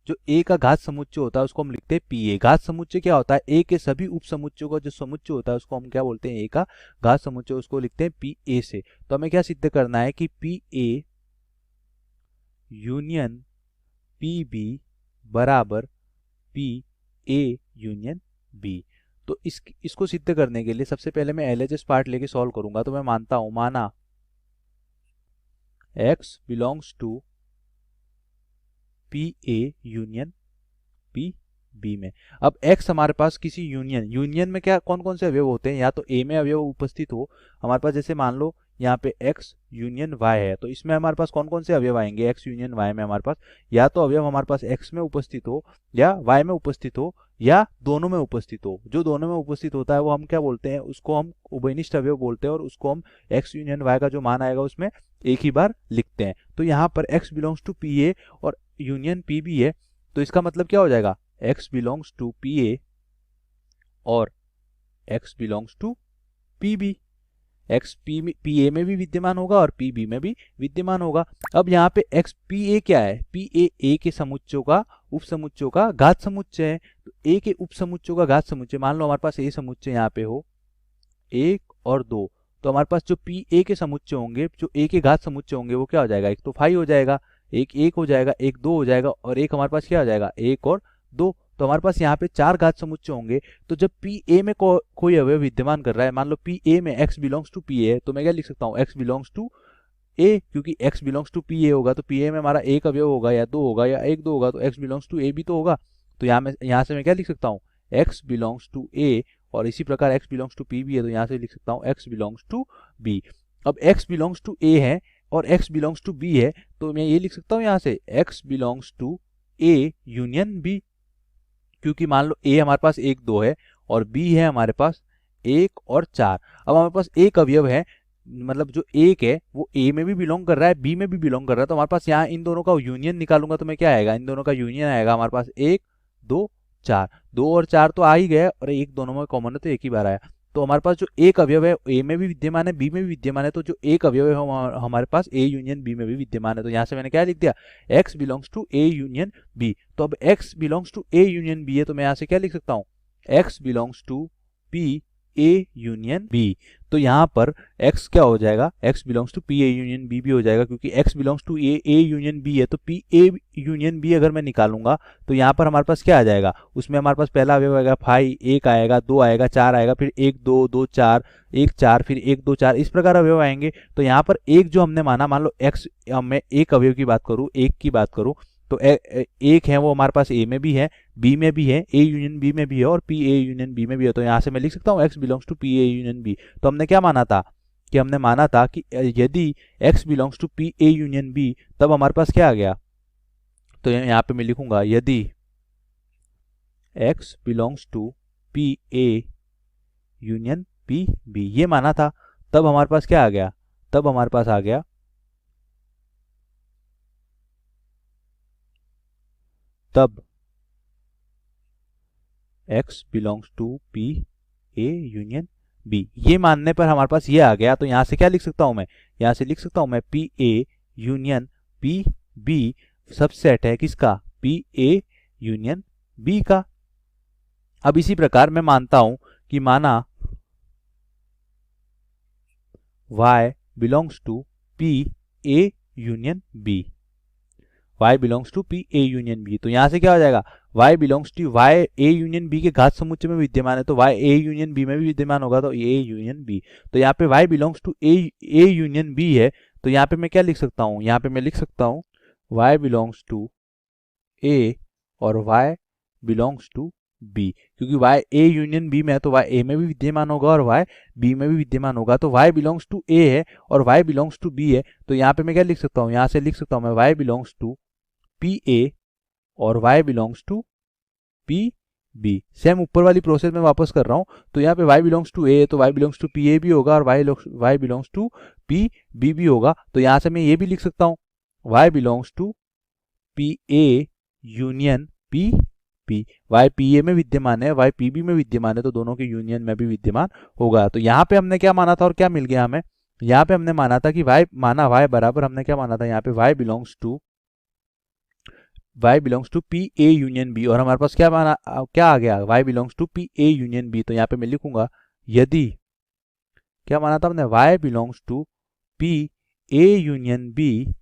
जो a का घात समुच्चय होता है उसको हम लिखते हैं pa। घात समुच्चय क्या होता है? a के सभी उप समुच्चयों का जो समुच्चय होता है उसको हम क्या बोलते हैं? a का घात समुच्चय, उसको लिखते हैं pa से। तो हमें क्या सिद्ध करना है कि pa यूनियन pb बराबर pa यूनियन b। तो इसको सिद्ध करने के लिए सबसे पहले मैं LHS पार्ट लेके सॉल्व करूंगा। तो मैं मानता हूं, माना x belongs to P A union P B में। अब x हमारे पास किसी यूनियन में क्या कौन कौन से अवयव होते हैं? या तो a में अवयव उपस्थित हो, हमारे पास जैसे मान लो यहाँ पे x यूनियन y है, तो इसमें हमारे पास कौन कौन से अवयव आएंगे x यूनियन y में? हमारे पास या तो अवयव हमारे पास x में उपस्थित हो या y में उपस्थित हो या दोनों में उपस्थित हो। जो दोनों में उपस्थित होता है वो हम क्या बोलते हैं? उसको हम उभयनिष्ठ अवयव बोलते हैं और उसको हम x यूनियन y का जो मान आएगा उसमें एक ही बार लिखते हैं। तो यहाँ पर x बिलोंग्स टू PA और यूनियन PB है, तो इसका मतलब क्या हो जाएगा? x बिलोंग्स टू PA और x belongs to PB। x PA में भी विद्यमान होगा और PB में भी विद्यमान होगा। अब यहाँ पे x PA क्या है? PA A के समुच्चयों का उप समुच्चयों का घात समुच्चय है। तो A के उप समुच्चयों का घात समुच्चय, मान लो हमारे पास A समुच्चय यहाँ पे हो 1 और 2, तो हमारे पास जो PA के समुच्चय होंगे, जो A के घात समुच्चय होंगे वो क्या हो जाएगा? एक तो 5 हो जाएगा, एक 1 हो जाएगा, एक 2 हो जाएगा और एक हमारे पास क्या हो जाएगा? 1 और 2। तो हमारे पास यहाँ पे 4 घात समुच्चय होंगे। तो जब PA में कोई अवयव विद्यमान कर रहा है, मान लो PA में x बिलोंग्स टू PA है, तो मैं क्या लिख सकता हूँ? x बिलोंग्स टू A, क्योंकि x बिलोंग्स टू PA होगा तो PA में हमारा एक अवयव होगा या 2 होगा या 1 2 होगा, तो x बिलोंग्स टू A भी तो होगा। तो यहाँ से मैं क्या लिख सकता हूँ? x बिलोंग्स टू A और इसी प्रकार x बिलोंग्स टू PB है, तो यहाँ से लिख सकता हूँ x बिलोंग्स टू B। अब x बिलोंग्स टू A है और x बिलोंग्स टू B है, तो मैं ये लिख सकता हूँ यहाँ से x belongs to A union B, क्योंकि मान लो A हमारे पास 1 2 है और B है हमारे पास 1 और 4। अब हमारे पास एक अवयव है, मतलब जो 1 है वो A में भी बिलोंग कर रहा है, B में भी बिलोंग कर रहा है, तो हमारे पास यहाँ इन दोनों का यूनियन निकालूंगा तो मैं क्या आएगा? इन दोनों का यूनियन आएगा हमारे पास 1 2 4। 2 और 4 तो आ ही गया और एक दोनों में कॉमन है तो एक ही बार आया। तो हमारे पास जो एक अवयव है A में भी विद्यमान है, B में भी विद्यमान है, तो जो एक अवयव है हमारे पास A यूनियन B में भी विद्यमान है। तो यहाँ से मैंने क्या लिख दिया? x belongs to A union B। तो अब x belongs to A union B है, तो मैं यहाँ से क्या लिख सकता हूँ? x belongs to P A union B। तो यहाँ पर x क्या हो जाएगा? x belongs to P A union B भी हो जाएगा, क्योंकि x belongs to A union B है, तो P A यूनियन B अगर मैं निकालूंगा तो यहाँ पर हमारे पास क्या आ जाएगा? उसमें हमारे पास पहला अवयव आएगा 5, 1 आएगा, 2 आएगा, 4 आएगा, फिर 1 2 2 4 1 4, फिर 1 2 4, इस प्रकार अवयव आएंगे। तो यहाँ पर एक जो हमने माना, मान लो x, मैं एक अवयव की बात करूँ, एक की बात करूँ, तो एक है वो हमारे पास A में भी है, B में भी है, A यूनियन B में भी है और P A यूनियन B में भी है। तो यहाँ से मैं लिख सकता हूँ x belongs to P A union B। तो हमने क्या माना था? कि हमने माना था कि यदि x belongs to P A union B, तब हमारे पास क्या आ गया? तो यहाँ पे मैं लिखूंगा यदि x belongs to P A union P B, ये माना था, तब हमारे पास क्या आ गया? तब हमारे पास आ गया तब x belongs to P A union B, ये मानने पर हमारे पास ये आ गया। तो यहां से क्या लिख सकता हूं मैं? यहां से लिख सकता हूं मैं P A union P B subset है किसका? P A यूनियन B का। अब इसी प्रकार मैं मानता हूं कि माना y belongs to P A union B, y belongs to P A union B। तो यहां से क्या हो जाएगा? y belongs to y A union B के घात समुच्चय में विद्यमान है, तो y A यूनियन B में भी विद्यमान होगा, तो A यूनियन B। तो यहाँ पे y belongs to A union B है, तो यहाँ पे मैं क्या लिख सकता हूँ? यहाँ पे मैं लिख सकता हूँ y बिलोंग्स टू A और y बिलोंग्स टू B, क्योंकि y A यूनियन B में है तो y A में भी विद्यमान होगा और y B में भी विद्यमान होगा। तो y बिलोंग्स टू A है और y बिलोंग्स टू B है, तो यहाँ पे मैं क्या लिख सकता हूँ? यहाँ से लिख सकता हूँ मैं y belongs to P A और y belongs to P B। Same ऊपर वाली प्रोसेस में वापस कर रहा हूँ, तो यहाँ पे y बिलोंग्स टू A है तो y belongs to P A भी होगा और y belongs to P B भी होगा। तो यहाँ से मैं ये भी लिख सकता हूँ y belongs to P A union P B। y P A में विद्यमान है, y P B में विद्यमान है, तो दोनों के यूनियन में भी विद्यमान होगा। तो यहाँ पे हमने क्या माना था और क्या मिल गया हमें? यहाँ पे हमने माना था कि y माना y बराबर, हमने क्या माना था यहाँ पे? y belongs to P A union B, और हमारे पास क्या माना, क्या आ गया? y belongs to P A union B। तो यहाँ पे मैं लिखूंगा यदि, क्या माना था हमने? y belongs to P A union B,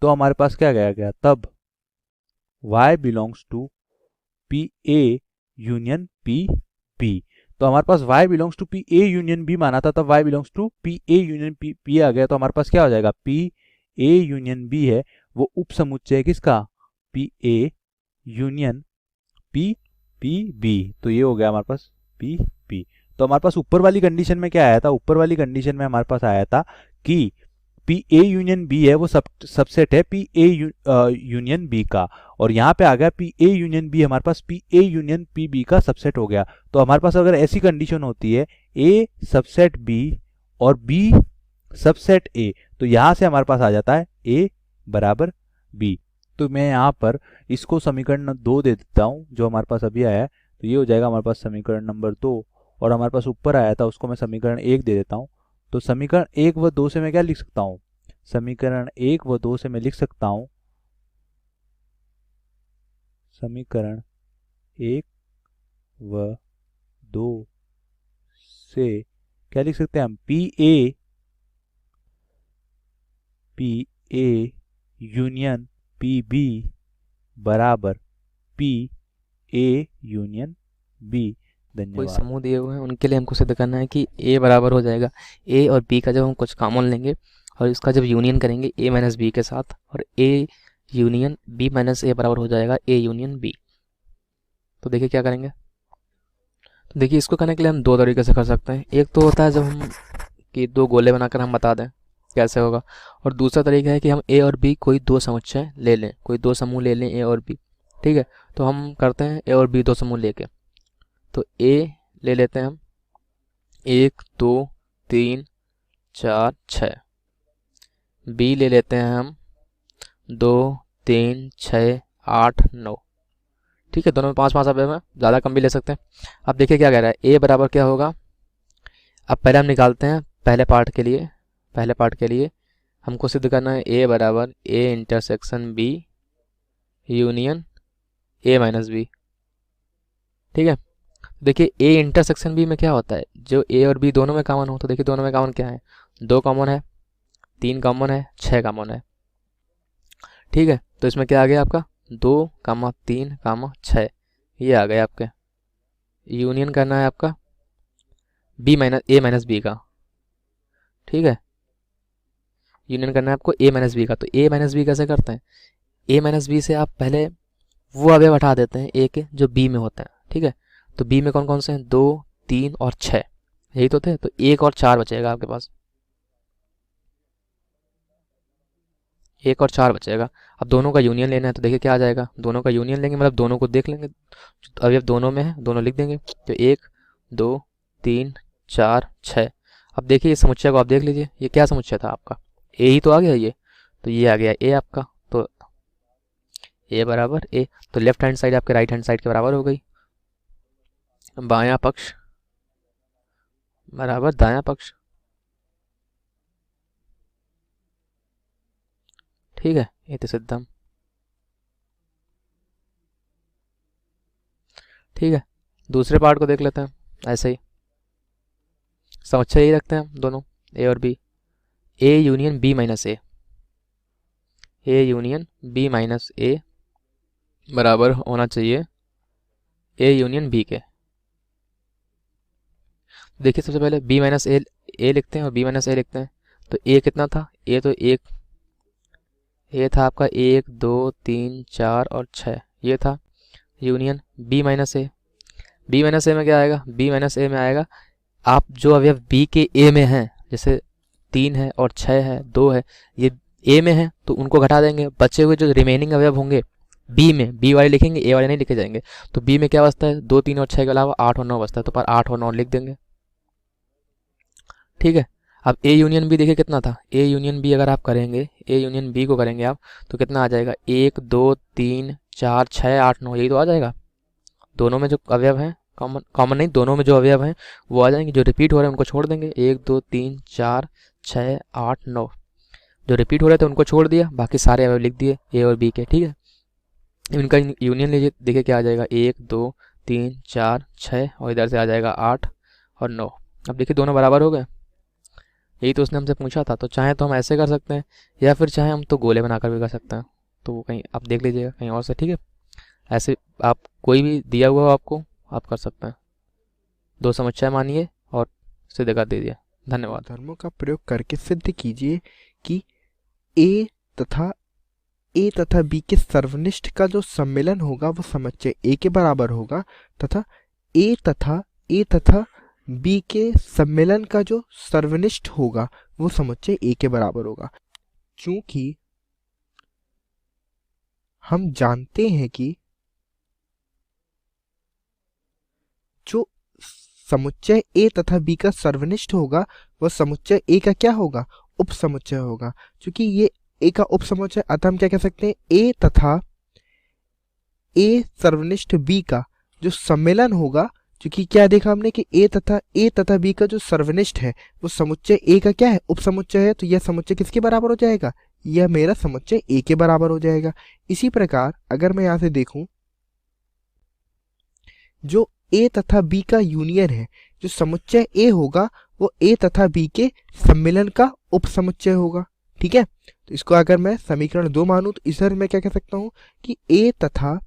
तो हमारे पास क्या गया? तब y belongs to P A union P B। तो हमारे पास y belongs to P A union B माना था, तब y belongs to P A union P आ गया। तो हमारे पास क्या हो जाएगा? P A यूनियन B है वो उप समुच्चय है किसका? P A union P B। तो ये हो गया हमारे पास P B। तो हमारे पास ऊपर वाली कंडीशन में क्या आया था? ऊपर वाली कंडीशन में हमारे पास आया था कि पी ए यूनियन बी है वो सबसेट है पी ए यूनियन बी का, और यहाँ पे आ गया पी ए यूनियन बी हमारे पास P A union P B का सबसेट हो गया। तो हमारे पास अगर ऐसी कंडीशन होती है ए सबसेट बी और बी सबसेट ए, तो यहाँ से हमारे पास आ जाता है ए बराबर बी। तो मैं यहाँ पर इसको समीकरण 2 दे देता हूँ जो हमारे पास अभी आया है, तो ये हो जाएगा हमारे पास समीकरण नंबर 2, और हमारे पास ऊपर आया था उसको मैं समीकरण 1 दे देता हूँ। तो समीकरण 1 व 2 से मैं क्या लिख सकता हूँ, समीकरण 1 व 2 से मैं लिख सकता हूँ, समीकरण 1 व 2 से क्या लिख सकते हैं हम, P A union P B बराबर पी ए यूनियन बी। कोई धन्यवाद। समूह दिए हुए हैं उनके लिए हमको सिद्ध करना है कि ए बराबर हो जाएगा ए और बी का, जब हम कुछ कॉमन लेंगे और इसका जब यूनियन करेंगे ए माइनस बी के साथ, और ए यूनियन बी माइनस ए बराबर हो जाएगा ए यूनियन बी। तो देखिए क्या करेंगे, तो देखिए इसको करने के लिए हम दो तरीके से कर सकते हैं। एक तो होता है जब हम कि दो गोले बनाकर हम बता दें कैसे होगा, और दूसरा तरीका है कि हम ए और बी कोई दो समुच्चय ले लें, कोई दो समूह ले लें ए और बी। ठीक है, तो हम करते हैं ए और बी दो समूह लेके, तो ए ले लेते हैं हम 1 2 3 4 6, बी ले लेते हैं हम 2 3 6 8 9। ठीक है, दोनों में 5 5 अवयव हैं, ज़्यादा कम भी ले सकते हैं। अब देखिए क्या कह रहा है, ए बराबर क्या होगा। अब पहले हम निकालते हैं पहले पार्ट के लिए हमको सिद्ध करना है ए बराबर A intersection B union A minus B. ठीक है, देखिए ए इंटरसेक्शन बी में क्या होता है, जो ए और बी दोनों में कॉमन हो। तो देखिए दोनों में कॉमन क्या है, 2 कॉमन है, 3 कॉमन है, 6 कॉमन है। ठीक है, तो इसमें क्या आ गया आपका 2 3 6, ये आ गया आपके। यूनियन करना है आपका बी माइनस ए माइनस बी का। ठीक है, यूनियन करना है आपको ए माइनस बी का। तो ए माइनस बी कैसे करते हैं, ए माइनस बी से आप पहले वो अवयव हटा देते हैं ए के जो बी में होते हैं। ठीक है, तो बी में कौन कौन से हैं, 2 3 और 6, यही तो थे। तो 1 और 4 बचेगा आपके पास, 1 और 4 बचेगा। अब दोनों का यूनियन लेना है, तो देखिए क्या आ जाएगा, दोनों का यूनियन लेंगे मतलब दोनों को देख लेंगे, अवयव दोनों में है, दोनों लिख देंगे। तो 1 2 3 4 6। अब देखिए इस समुच्चय को आप देख लीजिए, ये क्या समुच्चय था आपका, ए ही तो आ गया ये, तो ये आ गया ए आपका। तो ए बराबर ए, तो लेफ्ट हैंड साइड आपके राइट हैंड साइड के बराबर हो गई, बायां पक्ष बराबर दायां पक्ष। ठीक है, इति सिद्धम। ठीक है, दूसरे पार्ट को देख लेते हैं। ऐसे ही समुच्चय यही रखते हैं दोनों ए और B, A union B minus A, A union B minus A बराबर होना चाहिए ए यूनियन बी के। देखिए सबसे पहले बी माइनस ए लिखते हैं और बी माइनस ए लिखते हैं। तो ए कितना था, ए तो ए था आपका 1 2 3 4 और 6, ये था यूनियन बी माइनस ए। बी माइनस ए में क्या आएगा, बी माइनस ए में आएगा आप जो अवयव बी के ए में हैं, जैसे 3 है और 6 है 2 है, ये ए में है तो उनको घटा देंगे। बचे हुए जो रिमेनिंग अवयव होंगे बी में, बी वाले लिखेंगे, ए वाले नहीं लिखे जाएंगे। तो बी में क्या बचता है, 2 3 और 6 के अलावा 8 और 9 बचता है, तो पर 8 और 9 लिख देंगे। ठीक है, अब ए यूनियन बी देखिए कितना था, ए यूनियन बी अगर आप करेंगे, ए यूनियन बी को करेंगे आप, तो कितना आ जाएगा 1 2 3 4 6 8 9, यही तो आ जाएगा। दोनों में जो अवयव हैं कॉमन नहीं, दोनों में जो अवयव हैं वो आ जाएंगे, जो रिपीट हो रहे हैं उनको छोड़ देंगे। 1 2 3 4 6 8 9, जो रिपीट हो रहे थे उनको छोड़ दिया, बाकी सारे अवयव लिख दिए ए और बी के। ठीक है, इनका यूनियन लीजिए, देखिए क्या आ जाएगा 1 2 3 4 6 और इधर से आ जाएगा 8 और 9। अब देखिए दोनों बराबर हो गए, यही तो उसने हमसे पूछा था। तो चाहे तो हम ऐसे कर सकते हैं या फिर चाहे हम तो गोले बनाकर भी कर सकते हैं, तो वो कहीं आप देख लीजिएगा कहीं और से। ठीक है, ऐसे आप कोई भी दिया हुआ हो आपको, आप कर सकते हैं। दो समुच्चय मानिए और सिद्ध कर दीजिए। धन्यवाद। धर्मों का प्रयोग करके सिद्ध कीजिए कि ए तथा बी के सर्वनिष्ठ का जो सम्मेलन होगा वो समुच्चय ए के बराबर होगा, तथा ए तथा बी के सम्मेलन का जो सर्वनिष्ठ होगा वो समुच्चय ए के बराबर होगा। क्योंकि हम जानते हैं कि जो समुच्चय ए तथा बी का सर्वनिष्ठ होगा वह समुच्चय ए का क्या होगा, उपसमुच्चय होगा। क्योंकि ये ए का उपसमुच्चय, अतः हम क्या कह सकते हैं, ए तथा ए सर्वनिष्ठ बी का जो सम्मेलन होगा, क्योंकि क्या देखा हमने कि ए तथा बी का जो सर्वनिष्ठ है वो समुच्चय ए का क्या है, उपसमुच्चय है। तो यह समुच्चय किसके बराबर हो जाएगा, यह मेरा समुच्चय ए के बराबर हो जाएगा। इसी प्रकार अगर मैं यहां से देखूं, जो ए तथा बी का यूनियन है, जो समुच्चय ए होगा वो ए तथा बी के सम्मेलन का उपसमुच्चय होगा। ठीक है, तो इसको अगर मैं समीकरण 2 मानूं तो इधर मैं क्या कह सकता हूं कि ए तथा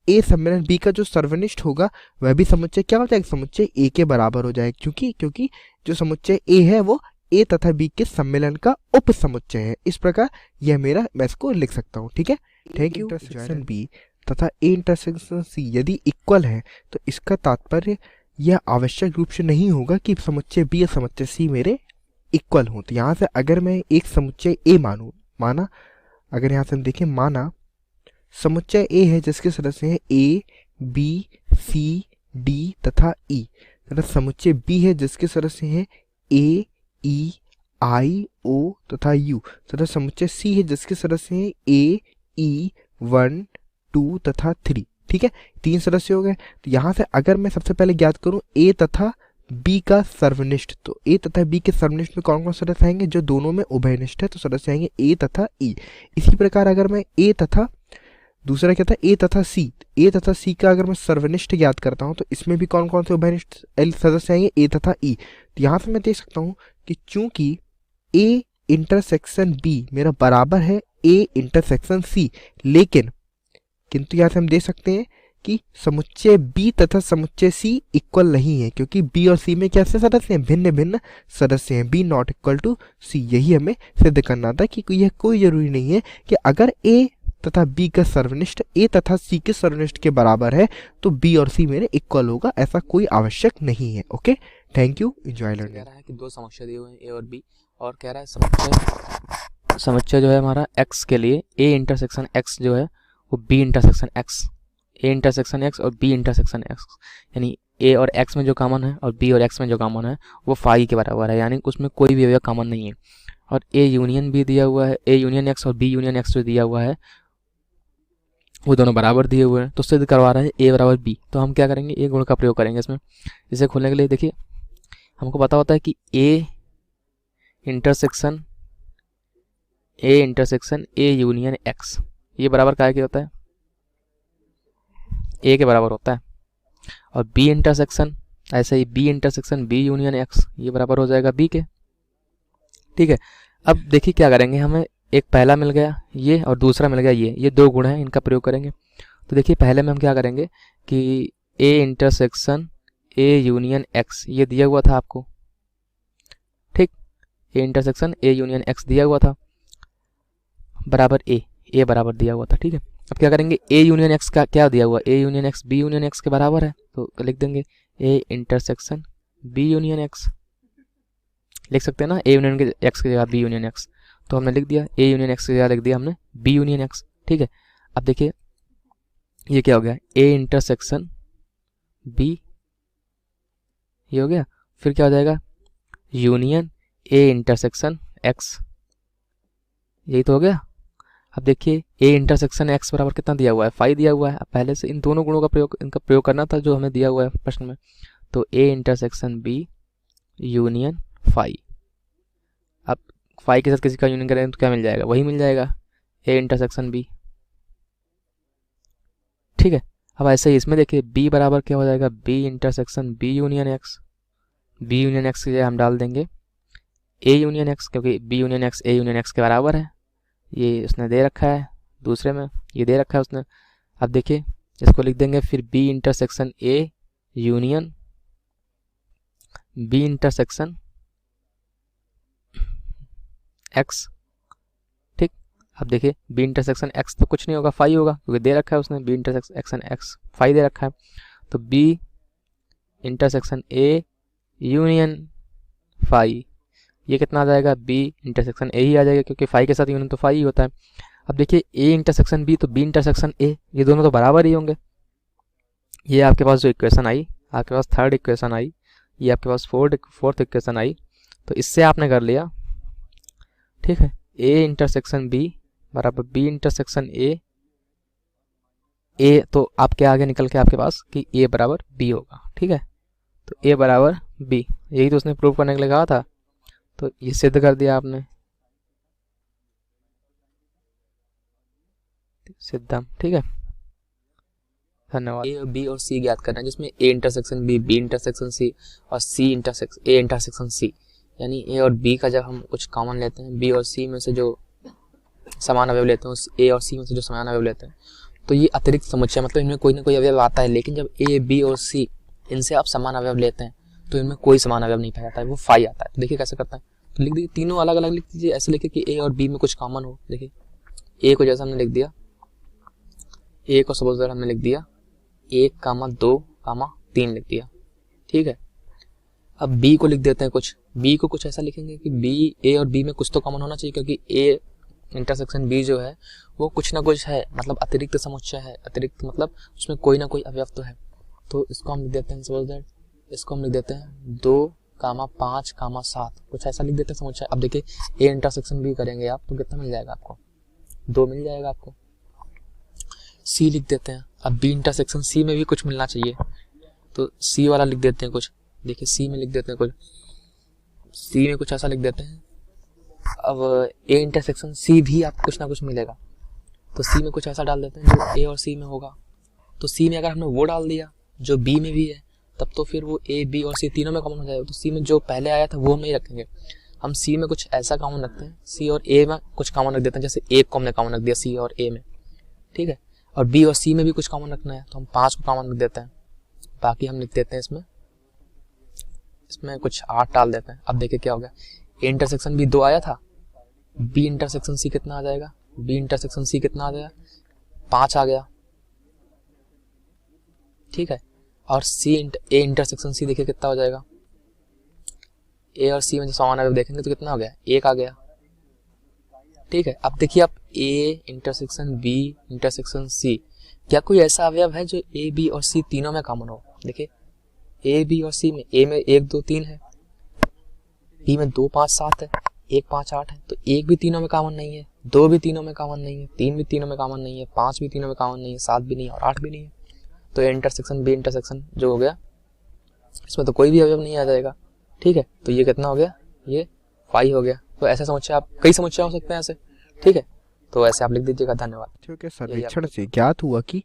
ए सम्मेलन बी का जो सर्वनिष्ठ होगा वह भी समुच्चय क्या हो जाएगा, समुच्चय ए के बराबर हो जाएगा। क्योंकि जो समुच्चय ए है वो ए तथा बी के सम्मेलन का उपसमुच्चय है। इस प्रकार यह मेरा, मैं इसको लिख सकता हूँ। ठीक है, थैंक यू। इंटरसेक्शन बी तथा ए इंटरसेक्शन सी यदि इक्वल है तो इसका तात्पर्य यह आवश्यक रूप से नहीं होगा कि समुच्चय बी और समुच्चय सी मेरे इक्वल हों। तो यहाँ से अगर मैं एक समुच्चय ए माना, अगर यहाँ से हम देखें, माना समुच्चय ए है जिसके सदस्य हैं ए, बी, सी, डी तथा ई, तथा समुच्चय बी है जिसके सदस्य हैं ए, ई, आई, ओ तथा यू, तथा समुच्चय सी है जिसके सदस्य हैं ए, ई, 1, 2 तथा 3। ठीक है, 3 सदस्य हो गए। तो यहाँ से अगर मैं सबसे पहले ज्ञात करूं ए तथा बी का सर्वनिष्ठ, तो ए तथा बी के सर्वनिष्ठ में कौन कौन सदस्य आएंगे, जो दोनों में उभयनिष्ठ है, तो सदस्य आएंगे ए तथा ई। इसी प्रकार अगर मैं ए तथा, दूसरा क्या था, ए तथा सी का अगर मैं सर्वनिष्ठ ज्ञात करता हूं तो इसमें भी कौन कौन से उभयनिष्ठ सदस्य आएंगे, ए तथा ई। तो यहाँ से मैं देख सकता हूँ कि चूंकि ए इंटरसेक्शन बी मेरा बराबर है ए इंटरसेक्शन सी, किंतु यहाँ से हम देख सकते हैं कि समुच्चय बी तथा समुच्चय सी इक्वल नहीं है, क्योंकि बी और सी में कैसे सदस्य हैं, भिन्न भिन्न सदस्य हैं, बी नॉट इक्वल टू सी। यही हमें सिद्ध करना था कि यह कोई जरूरी नहीं है कि अगर ए तथा बी का सर्वनिष्ठ ए तथा सी के सर्वनिष्ठ के बराबर है तो बी और सी मेरे इक्वल होगा, ऐसा कोई आवश्यक नहीं है। Okay, thank you, enjoy learning. कह रहा है कि 2 समुच्चय दिए हुए हैं ए और बी, और कह रहा है समुच्चय जो है हमारा x के लिए ए इंटरसेक्शन x जो है वो B intersection x, A intersection x और बी इंटरसेक्शन x, यानी ए और x में जो कॉमन है और बी और x में जो कॉमन है वो फाई के बराबर है, यानी उसमें कोई भी अवयव कॉमन नहीं है। और ए यूनियन भी दिया हुआ है, ए यूनियन x और बी यूनियन x जो दिया हुआ है वो दोनों बराबर दिए हुए हैं, तो सिद्ध करवा रहा है ए बराबर बी। तो हम क्या करेंगे, ए गुण का प्रयोग करेंगे इसमें। इसे खोलने के लिए देखिए हमको पता होता है कि A intersection A union X ये बराबर क्या होता है, ए के बराबर होता है। और बी इंटरसेक्शन ऐसे ही B intersection B union X ये बराबर हो जाएगा बी के। ठीक है, अब देखिए क्या करेंगे, हमें एक पहला मिल गया ये और दूसरा मिल गया ये 2 गुण हैं, इनका प्रयोग करेंगे। तो देखिए पहले में हम क्या करेंगे कि A intersection A union X ये दिया हुआ था आपको, ठीक, A intersection A union x दिया हुआ था बराबर ए बराबर दिया हुआ था। ठीक है, अब क्या करेंगे, ए यूनियन एक्स का क्या दिया हुआ, A union x B union x के बराबर है, तो लिख देंगे A intersection B union x, लिख सकते हैं ना, ए यूनियन एक्स की जगह बी यूनियन एक्स, तो हमने लिख दिया ए यूनियन एक्स की जगह लिख दिया हमने बी यूनियन एक्स। ठीक है, अब देखिए ये क्या हो गया, ए इंटरसेक्शन बी ये हो गया, फिर क्या हो जाएगा यूनियन ए इंटरसेक्शन एक्स, यही तो हो गया। अब देखिए ए इंटरसेक्शन एक्स बराबर कितना दिया हुआ है, 5 दिया हुआ है। अब पहले से इन दोनों गुणों का इनका प्रयोग करना था जो हमें दिया हुआ है प्रश्न में, तो ए इंटरसेक्शन बी यूनियन 5। अब 5 के साथ किसी का यूनियन करें तो क्या मिल जाएगा, वही मिल जाएगा ए इंटरसेक्शन बी। ठीक है, अब ऐसे ही इसमें देखिए b बराबर क्या हो जाएगा, b intersection b union x, b union x की जगह हम डाल देंगे a यूनियन एक्स, क्योंकि b union x a union x के बराबर है, ये उसने दे रखा है, दूसरे में ये दे रखा है उसने। अब देखिए इसको लिख देंगे फिर b intersection a union b intersection x। ठीक, अब देखिए b इंटरसेक्शन x तो कुछ नहीं होगा 5 होगा, क्योंकि दे रखा है उसने b इंटरसेक्शन x 5 दे रखा है, तो b intersection a union phi. ये कितना आ जाएगा, बी इंटरसेक्शन ए ही आ जाएगा, क्योंकि फाई के साथ यूनियन तो फाई ही होता है। अब देखिए ए इंटरसेक्शन बी तो बी इंटरसेक्शन ए, ये दोनों तो बराबर ही होंगे। ये आपके पास जो इक्वेशन आई, आपके पास थर्ड इक्वेशन आई, ये आपके पास फोर्थ इक्वेशन आई, तो इससे आपने कर लिया, ठीक है। ए इंटरसेक्शन बी बराबर बी इंटरसेक्शन ए, ए तो आपके आगे निकल के आपके पास कि ए बराबर बी होगा, ठीक है। तो ए बराबर बी, यही तो उसने प्रूव करने के लिए कहा था, तो ये सिद्ध कर दिया आपने, सिद्धम, ठीक है। धन्यवाद। ए और बी और सी ज्ञात करना है, जिसमें A intersection B, B intersection C और सी इंटरसेक्शन ए इंटरसेक्शन सी, यानी ए और बी का जब हम कुछ कॉमन लेते हैं, बी और सी में से जो समान अवयव लेते हैं, ए और सी में से जो समान अवयव लेते हैं, तो ये अतिरिक्त समुच्चय, मतलब इनमें कोई ना कोई अवयव आता है। लेकिन जब ए बी और सी इनसे आप समान अवयव लेते हैं तो इनमें कोई समान अवयव नहीं पाया जाता है, वो फाई आता है। तो देखिए कैसे करते हैं, तो लिख दीजिए तीनों अलग अलग लिख दीजिए, ऐसे लिखिए कि ए और बी में कुछ कॉमन हो। देखिए ए को जैसा हमने लिख दिया, ए को सपोज हमने लिख दिया 1,2,3 लिख दिया, ठीक है। अब बी को लिख देते हैं कुछ, बी को कुछ ऐसा लिखेंगे कि बी ए और बी में कुछ तो कॉमन होना चाहिए, क्योंकि ए इंटरसेक्शन बी जो है वो कुछ ना कुछ है, मतलब अतिरिक्त समुच्चय है। अतिरिक्त मतलब उसमें कोई ना कोई अवयव तो है। तो इसको हम लिख देते हैं, सपोज दैट इसको हम लिख देते हैं 2,5,7 कुछ ऐसा लिख देते हैं समुच्चय। अब देखिए ए इंटरसेक्शन बी करेंगे आप तो कितना मिल जाएगा आपको, 2 मिल जाएगा आपको। सी लिख देते हैं, अब बी इंटरसेक्शन सी में भी कुछ मिलना चाहिए, तो सी वाला लिख देते हैं कुछ। देखिए सी में लिख देते हैं कुछ, सी में कुछ ऐसा लिख देते हैं। अब ए इंटरसेक्शन सी भी आपको कुछ ना कुछ मिलेगा, तो सी में कुछ ऐसा डाल देते हैं जो ए और सी में होगा। तो सी में अगर हमने वो डाल दिया जो बी में भी है, तब तो फिर वो ए बी और सी तीनों में कॉमन हो जाएगा। तो सी में जो पहले आया था वो हम नहीं रखेंगे, हम सी में कुछ ऐसा कॉमन रखते हैं, सी और ए में कुछ कॉमन रख देते हैं, जैसे 1 को हमने कॉमन रख दिया सी और ए में, ठीक है। और बी और सी में भी कुछ कॉमन रखना है, तो हम 5 को कॉमन रख देते हैं, बाकी हम लिख देते हैं इसमें कुछ 8 डाल देते हैं। अब देखिए क्या हो गया, ए इंटरसेक्शन बी 2 आया था, बी इंटरसेक्शन सी कितना आ जाएगा, बी इंटरसेक्शन सी कितना आ गया, 5 आ गया, ठीक है। और सी ए इंटरसेक्शन सी देखिए कितना हो जाएगा, ए और सी में जो समान अवयव देखेंगे तो कितना हो गया, 1 आ गया, ठीक है। अब देखिए आप A intersection B intersection C, क्या कोई ऐसा अवयव है जो ए बी और सी तीनों में कॉमन हो। देखिए ए बी और सी में, ए में 1 2 3 है, बी में 2 5 7 है, 1 5 8 है, तो 1 भी तीनों में कॉमन नहीं है, 2 भी तीनों में कॉमन नहीं है, 3 भी तीनों में कॉमन नहीं है, 5 भी तीनों में कॉमन नहीं है, 7 भी नहीं है और 8 भी नहीं है। तो ए इंटरसेक्शन बी इंटरसेक्शन जो हो गया, इसमें तो कोई भी अवयव नहीं आ जाएगा, ठीक है। तो ये कितना हो गया, ये फाई हो गया। तो ऐसे समुच्चय आप कई समुच्चय हो सकते हैं ऐसे, ठीक है। तो ऐसे आप लिख दीजिएगा। धन्यवाद। ठीक है, सर्वेक्षण से ज्ञात हुआ कि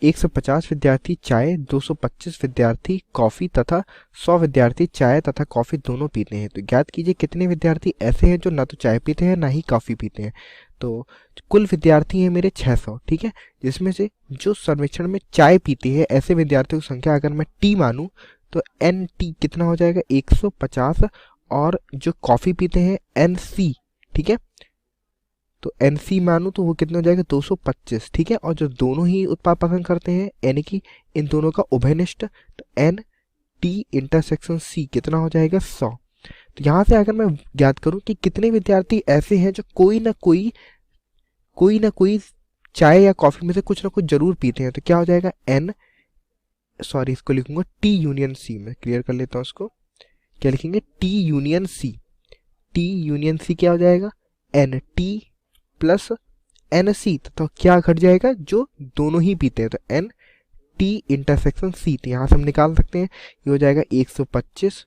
150 विद्यार्थी चाय, 225 विद्यार्थी कॉफी तथा 100 विद्यार्थी चाय तथा कॉफी दोनों पीते हैं। तो ज्ञात कीजिए कितने विद्यार्थी ऐसे हैं जो ना तो चाय पीते हैं ना ही कॉफी पीते हैं। तो कुल विद्यार्थी हैं मेरे 600, ठीक है, जिसमें से जो सर्वेक्षण में चाय पीते हैं ऐसे विद्यार्थियों की संख्या अगर मैं टी मानूं तो एन टी कितना हो जाएगा 150, और जो कॉफी पीते हैं एन सी, ठीक है, तो एन सी मानूं तो वो कितना हो जाएगा 225, ठीक है। और जो दोनों ही उत्पाद पसंद करते हैं यानी कि इन दोनों का उभयनिष्ठ, तो एन टी इंटरसेक्शन सी कितना हो जाएगा 100। तो यहाँ से अगर मैं ज्ञात करूं कि कितने विद्यार्थी ऐसे हैं जो कोई ना कोई चाय या कॉफी में से कुछ ना कुछ जरूर पीते हैं, तो क्या हो जाएगा इसको लिखूंगा टी यूनियन सी में, क्लियर कर लेता हूँ इसको। क्या लिखेंगे, T union C, T union C क्या हो जाएगा n T plus n C, तो क्या घट जाएगा जो दोनों ही पीते हैं, तो एन टी इंटरसेक्शन सी। तो यहाँ से हम निकाल सकते हैं, ये हो जाएगा 125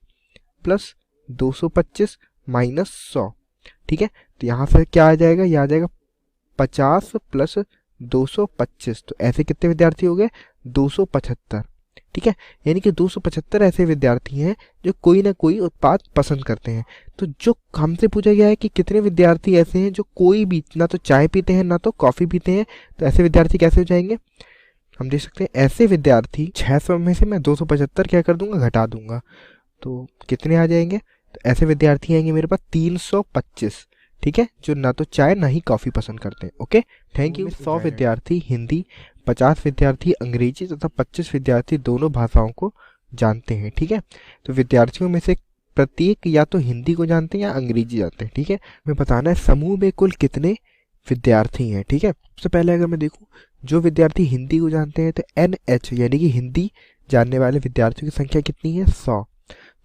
प्लस 225 माइनस 100, ठीक है। तो यहाँ से क्या आ जाएगा, यह आ जाएगा 50 प्लस 225, तो ऐसे कितने विद्यार्थी हो गए 275, ठीक है। यानी कि 275 ऐसे विद्यार्थी हैं जो कोई ना कोई उत्पाद पसंद करते हैं। तो जो हमसे पूछा गया है कि कितने विद्यार्थी ऐसे हैं जो कोई भी ना तो चाय पीते हैं ना तो कॉफ़ी पीते हैं, तो ऐसे विद्यार्थी कैसे हो जाएंगे, हम देख सकते हैं ऐसे विद्यार्थी 600 में से मैं 275 क्या कर दूंगा, घटा दूंगा, तो कितने आ जाएंगे, तो ऐसे विद्यार्थी आएंगे मेरे पास 325, ठीक है, जो ना तो चाय ना ही कॉफ़ी पसंद करते हैं। Okay, thank you. 100 विद्यार्थी हिंदी, 50 विद्यार्थी अंग्रेजी तथा 25 विद्यार्थी दोनों भाषाओं को जानते हैं, ठीक है। तो विद्यार्थियों में से प्रत्येक या तो हिंदी को जानते हैं या अंग्रेजी जानते हैं। ठीक है, हमें बताना है समूह में कुल कितने विद्यार्थी हैं। ठीक है, सबसे पहले अगर मैं देखूं जो विद्यार्थी हिंदी को जानते हैं तो NH यानी कि हिंदी जानने वाले विद्यार्थियों की संख्या कितनी है 100।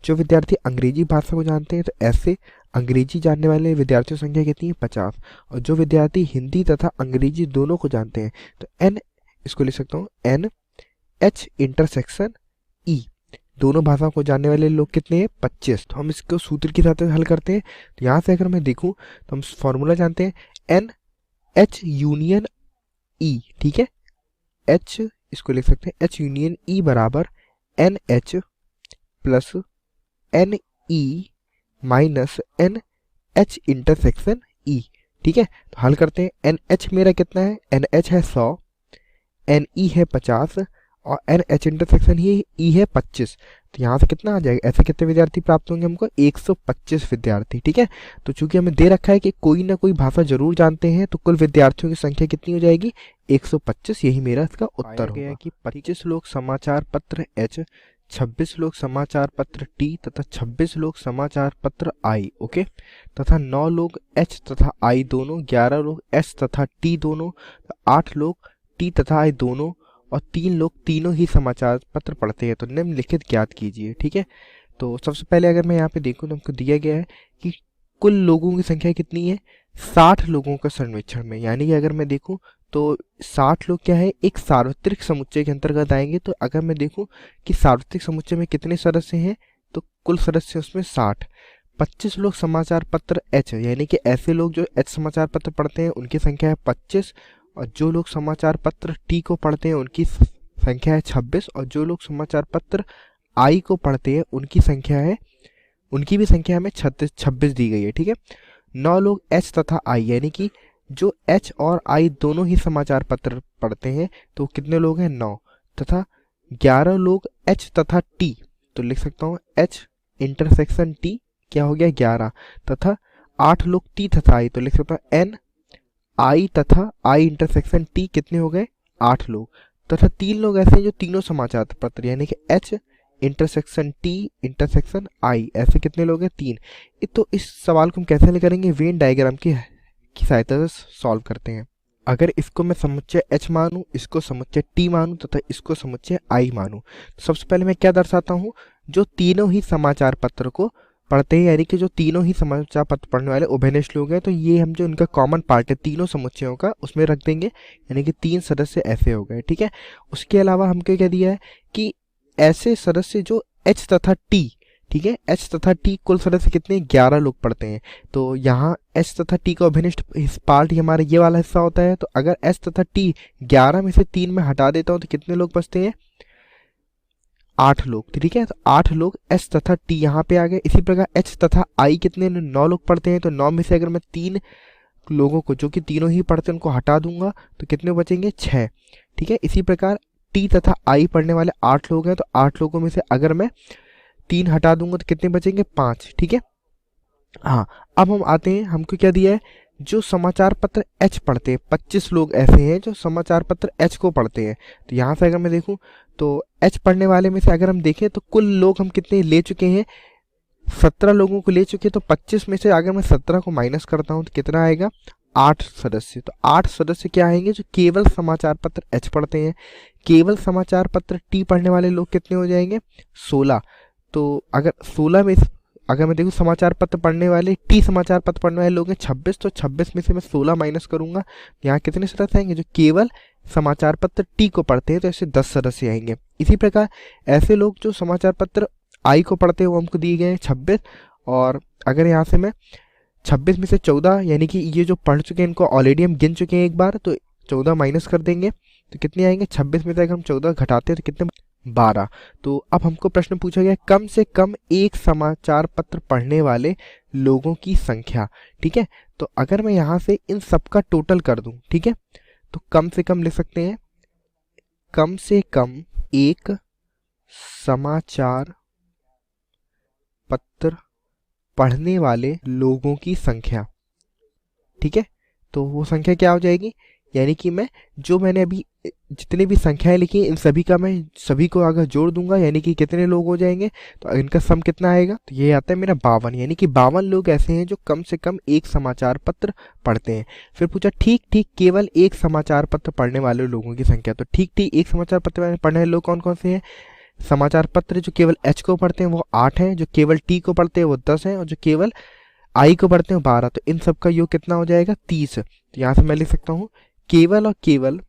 जो विद्यार्थी अंग्रेजी भाषा को जानते हैं तो ऐसे अंग्रेजी जानने वाले विद्यार्थियों की संख्या कितनी है 50। और जो विद्यार्थी हिंदी तथा अंग्रेजी दोनों को जानते हैं तो इसको लिख सकता हूँ NH इंटरसेक्शन E, दोनों भाषाओं को जानने वाले लोग कितने हैं 25। तो हम इसको सूत्र के साथ हल करते हैं। तो यहाँ से अगर मैं देखूं तो हम फॉर्मूला जानते हैं NH यूनियन E। ठीक है, H इसको लिख सकते हैं H यूनियन E बराबर NH plus NE minus NH intersection E। ठीक है, तो हल करते हैं। NH मेरा कितना है, NH है 100, NE है 50 और NH इंटरसेक्शन ही E है 25। तो यहाँ से कितना आ जाएगा, ऐसे कितने विद्यार्थी प्राप्त होंगे हमको 125 विद्यार्थी। ठीक है, तो चूंकि हमें दे रखा है कि कोई ना कोई भाषा जरूर जानते हैं तो कुल विद्यार्थियों की संख्या कितनी हो जाएगी 125। यही मेरा इसका उत्तर होगा कि 25 लोग समाचार पत्र H, 26 लोग समाचार पत्र T तथा 26 लोग समाचार पत्र I। ओके, तथा 9 लोग H तथा I दोनों, 11 लोग S तथा T दोनों, 8 लोग T तथा I दोनों और 3 लोग तीनों ही समाचार पत्र पढ़ते हैं। तो निम्नलिखित ज्ञात कीजिए। ठीक है, तो सबसे पहले अगर मैं यहाँ पे देखूँ तो हमको दिया गया है कि कुल लोगों की संख्या कितनी है 60 लोगों का सर्वेक्षण में। यानी कि अगर मैं देखूँ तो 60 लोग क्या है एक सार्वत्रिक समुच्चय के अंतर्गत आएंगे। तो अगर मैं देखूँ कि सार्वत्रिक समुच्चय में कितने सदस्य हैं तो कुल सदस्य उसमें 60। 25 लोग समाचार पत्र H यानी कि ऐसे लोग जो H समाचार पत्र पढ़ते हैं उनकी संख्या है 25। और जो लोग समाचार पत्र T को पढ़ते हैं उनकी संख्या है 26। और जो लोग समाचार पत्र I को पढ़ते हैं उनकी भी संख्या हमें 26 दी गई है। ठीक है, 9 लोग H तथा I यानी कि जो H और I दोनों ही समाचार पत्र पढ़ते हैं तो कितने लोग हैं 9। तथा 11 लोग H तथा T, तो लिख सकता हूँ H इंटरसेक्शन T क्या हो गया 11। तथा 8 लोग T तथा I, तो लिख सकता हूँ N I तथा I इंटरसेक्शन T कितने हो गए 8 लोग। तथा 3 लोग ऐसे हैं जो तीनों समाचार पत्र यानी कि H intersection T intersection I, ऐसे कितने लोग हैं 3। तो इस सवाल को हम कैसे हल करेंगे, वेन डायग्राम की सहायता से सॉल्व करते हैं। अगर इसको मैं समुच्चय H मानूं, इसको समुच्चय T मानूं तथा इसको समुच्चय I मानूं, तो सबसे पहले मैं क्या दर्शाता हूं, जो तीनों ही समाचार पत्र को पढ़ते हैं यानी कि जो तीनों ही समाचार पत्र पढ़ने वाले उभयनिष्ठ लोग हैं, तो ये हम जो इनका कॉमन पार्ट है तीनों समुच्चयों का उसमें रख देंगे यानी कि 3 सदस्य ऐसे हो गए। ठीक है, उसके अलावा हमको क्या दिया है कि ऐसे सदस्य जो H तथा T, ठीक है, H तथा T कुल सदस्य कितने 11 लोग पढ़ते हैं। तो यहाँ H तथा T का अभिनिष्ठ पार्ट ही हमारा ये वाला हिस्सा होता है। तो अगर H तथा T 11 में से 3 में हटा देता हूँ तो कितने लोग बचते हैं 8 लोग। ठीक है, तो 8 लोग H तथा T यहाँ पे आ गए। इसी प्रकार H तथा I कितने 9 लोग पढ़ते हैं। तो 9 में से अगर मैं 3 लोगों को जो कि तीनों ही पढ़ते हैं उनको हटा दूंगा तो कितने बचेंगे 6। ठीक है, इसी प्रकार T तथा I पढ़ने वाले 8 लोग हैं। तो 8 लोगों में से अगर मैं 3 हटा दूंगा तो कितने बचेंगे 5। ठीक है, हाँ, अब हम आते हैं, हमको क्या दिया है, जो समाचार पत्र H पढ़ते हैं 25 लोग ऐसे हैं जो समाचार पत्र H को पढ़ते हैं। तो यहाँ से अगर मैं देखूं तो H पढ़ने वाले में से अगर हम देखें तो कुल लोग हम कितने ले चुके हैं 17 लोगों को ले चुके हैं। तो 25 में से अगर मैं 17 को माइनस करता हूँ तो कितना आएगा 8 सदस्य। तो 8 सदस्य क्या आएंगे जो केवल समाचार पत्र H पढ़ते हैं। केवल समाचार पत्र T पढ़ने वाले लोग कितने हो जाएंगे 16। तो अगर 16 में अगर मैं देखूँ समाचार पत्र पढ़ने वाले T समाचार पत्र पढ़ने वाले लोग हैं 26। तो 26 में से मैं 16 माइनस करूंगा, यहाँ कितने सदस्य आएंगे जो केवल समाचार पत्र T को पढ़ते हैं, तो ऐसे 10 सदस्य आएंगे। इसी प्रकार ऐसे लोग जो समाचार पत्र I को पढ़ते हैं वो हमको दिए गए हैं 26। और अगर यहाँ से मैं 26 में से 14 यानी कि ये जो पढ़ चुके हैं इनको ऑलरेडी हम गिन चुके हैं एक बार, तो 14 माइनस कर देंगे तो कितने आएंगे 26 में से अगर हम 14 घटाते हैं तो कितने 12। तो अब हमको प्रश्न पूछा गया कम से कम एक समाचार पत्र पढ़ने वाले लोगों की संख्या। ठीक है, तो अगर मैं यहाँ से इन सब का टोटल कर दूं, ठीक है, तो कम से कम लिख सकते हैं कम से कम एक समाचार पत्र पढ़ने वाले लोगों की संख्या। ठीक है, तो वो संख्या क्या हो जाएगी यानी कि मैं जो मैंने अभी जितनी भी संख्याएं लिखी हैं इन सभी का मैं सभी को अगर जोड़ दूंगा यानी कि कितने लोग हो जाएंगे, तो इनका सम कितना आएगा, तो ये आता है मेरा 52। यानी कि 52 लोग ऐसे हैं जो कम से कम एक समाचार पत्र पढ़ते हैं। फिर पूछा ठीक ठीक केवल एक समाचार पत्र पढ़ने वाले लोगों की संख्या। तो ठीक ठीक एक समाचार पत्र पढ़ने वाले लोग कौन कौन से हैं? समाचार पत्र जो केवल एच को पढ़ते हैं वो 8 हैं, जो केवल टी को पढ़ते हैं वो 10 हैं, और जो केवल आई को पढ़ते हैं 12। तो इन सब का योग कितना हो जाएगा? 30। तो यहाँ से मैं लिख सकता हूँ केवल और केवल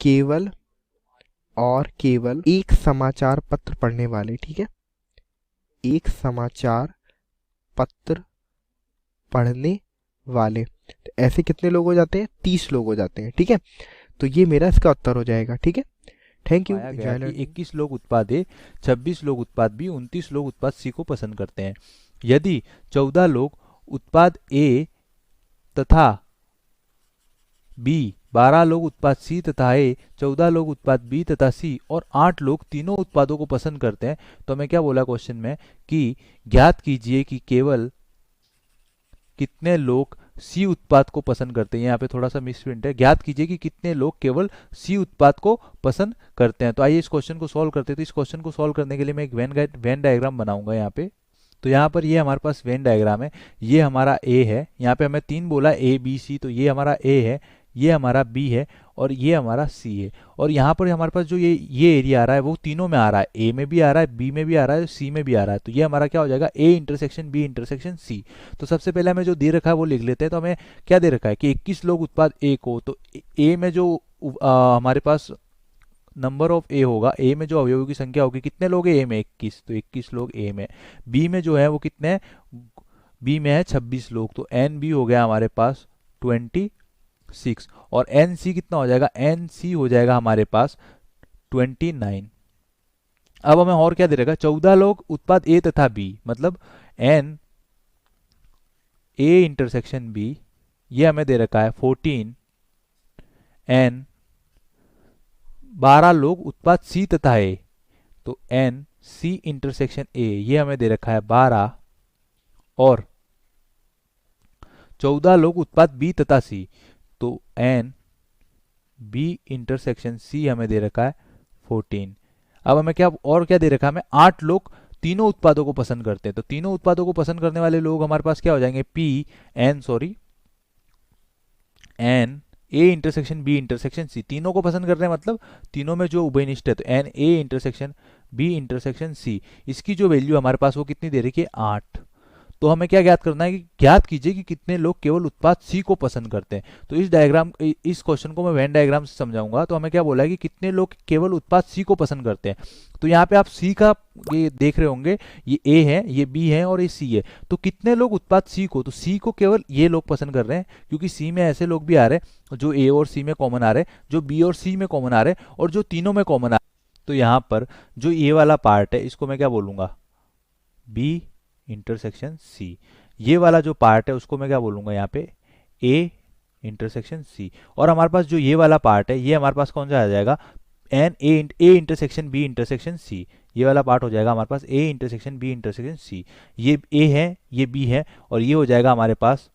केवल और केवल एक समाचार पत्र पढ़ने वाले, ठीक है, एक समाचार पत्र पढ़ने वाले, तो ऐसे कितने लोग हो जाते हैं? 30 लोग हो जाते हैं, ठीक है। तो ये मेरा इसका उत्तर हो जाएगा, ठीक है। Thank you. पाया गया कि 21 लोग उत्पाद ए, 26 लोग उत्पाद बी, 29 लोग उत्पाद सी को पसंद करते हैं। यदि 14 लोग उत्पाद ए तथा बी, 12 लोग उत्पाद सी तथा ए, 14 लोग उत्पाद बी तथा सी और 8 लोग तीनों उत्पादों को पसंद करते हैं, तो हमें क्या बोला क्वेश्चन में कि ज्ञात कीजिए कि केवल कितने लोग सी उत्पाद को पसंद करते हैं। यहाँ पे थोड़ा सा मिसप्रिंट है, ज्ञात कीजिए कि कितने लोग केवल सी उत्पाद को पसंद करते हैं। तो आइए इस क्वेश्चन को सॉल्व करते हैं। तो इस क्वेश्चन को सॉल्व करने के लिए मैं एक वेन डायग्राम बनाऊंगा यहाँ पे। तो यहाँ पर ये हमारे पास वेन डायग्राम है, ये हमारा ए है, यहाँ पे हमें 3 बोला ए बी सी, तो ये हमारा ए है, ये हमारा बी है और ये हमारा सी है। और यहाँ पर हमारे पास जो ये एरिया आ रहा है वो तीनों में आ रहा है, ए में भी आ रहा है, बी में भी आ रहा है, सी में भी आ रहा है। तो ये हमारा क्या हो जाएगा? A intersection B intersection C. तो सबसे पहले हमें जो दे रखा है वो लिख लेते हैं। तो हमें क्या दे रखा है कि 21 लोग उत्पाद ए को, तो ए में जो हमारे पास नंबर ऑफ ए होगा, ए में जो अवयवों की संख्या होगी, कितने लोग ए में? 21, तो 21 लोग ए में। बी में जो है वो कितने? बी में है 26 लोग, तो एन बी हो गया हमारे पास 26 और एन सी कितना हो जाएगा? एन सी हो जाएगा हमारे पास 29। अब हमें और क्या दे रखा है? 14 लोग उत्पाद ए तथा बी, मतलब एन ए इंटरसेक्शन बी, ये हमें दे रखा है 14। एन 12 लोग उत्पाद सी तथा ए, तो एन सी इंटरसेक्शन ए, ये हमें दे रखा है 12। और 14 लोग उत्पाद बी तथा सी, तो एन बी इंटरसेक्शन सी हमें दे रखा है 14। अब हमें क्या और क्या दे रखा है? हमें 8 लोग तीनों उत्पादों को पसंद करते हैं। तो तीनों उत्पादों को पसंद करने वाले लोग हमारे पास क्या हो जाएंगे? N A intersection B intersection C, तीनों को पसंद कर रहे हैं, मतलब तीनों में जो उभयनिष्ठ है, तो n A intersection B intersection C, इसकी जो वैल्यू हमारे पास वो कितनी दे रखी है? 8। तो हमें क्या ज्ञात करना है कि ज्ञात कीजिए कि कितने लोग केवल उत्पाद सी को पसंद करते हैं। तो इस क्वेश्चन को मैं वेन डायग्राम से समझाऊंगा। तो हमें क्या बोला है कि कितने लोग केवल उत्पाद सी को पसंद करते हैं। तो यहाँ पे आप सी का ये देख रहे होंगे, ये ए है, ये बी है और ये सी है। तो कितने लोग उत्पाद सी को? तो सी को केवल ये लोग पसंद कर रहे हैं, क्योंकि सी में ऐसे लोग भी आ रहे हैं जो ए और सी में कॉमन आ रहे हैं, जो बी और सी में कॉमन आ रहे हैं और जो तीनों में कॉमन आ रहे हैं। तो यहाँ पर जो ए वाला पार्ट है इसको मैं क्या बोलूंगा? B intersection C. ये वाला जो पार्ट है उसको मैं क्या बोलूंगा? यहाँ पे ए इंटरसेक्शन सी। और हमारे पास जो ये वाला पार्ट है ये हमारे पास कौन सा आ जाएगा? N A intersection B intersection C. ये वाला पार्ट हो जाएगा हमारे पास A intersection B intersection C. ये ए है, ये बी है और ये हो जाएगा हमारे पास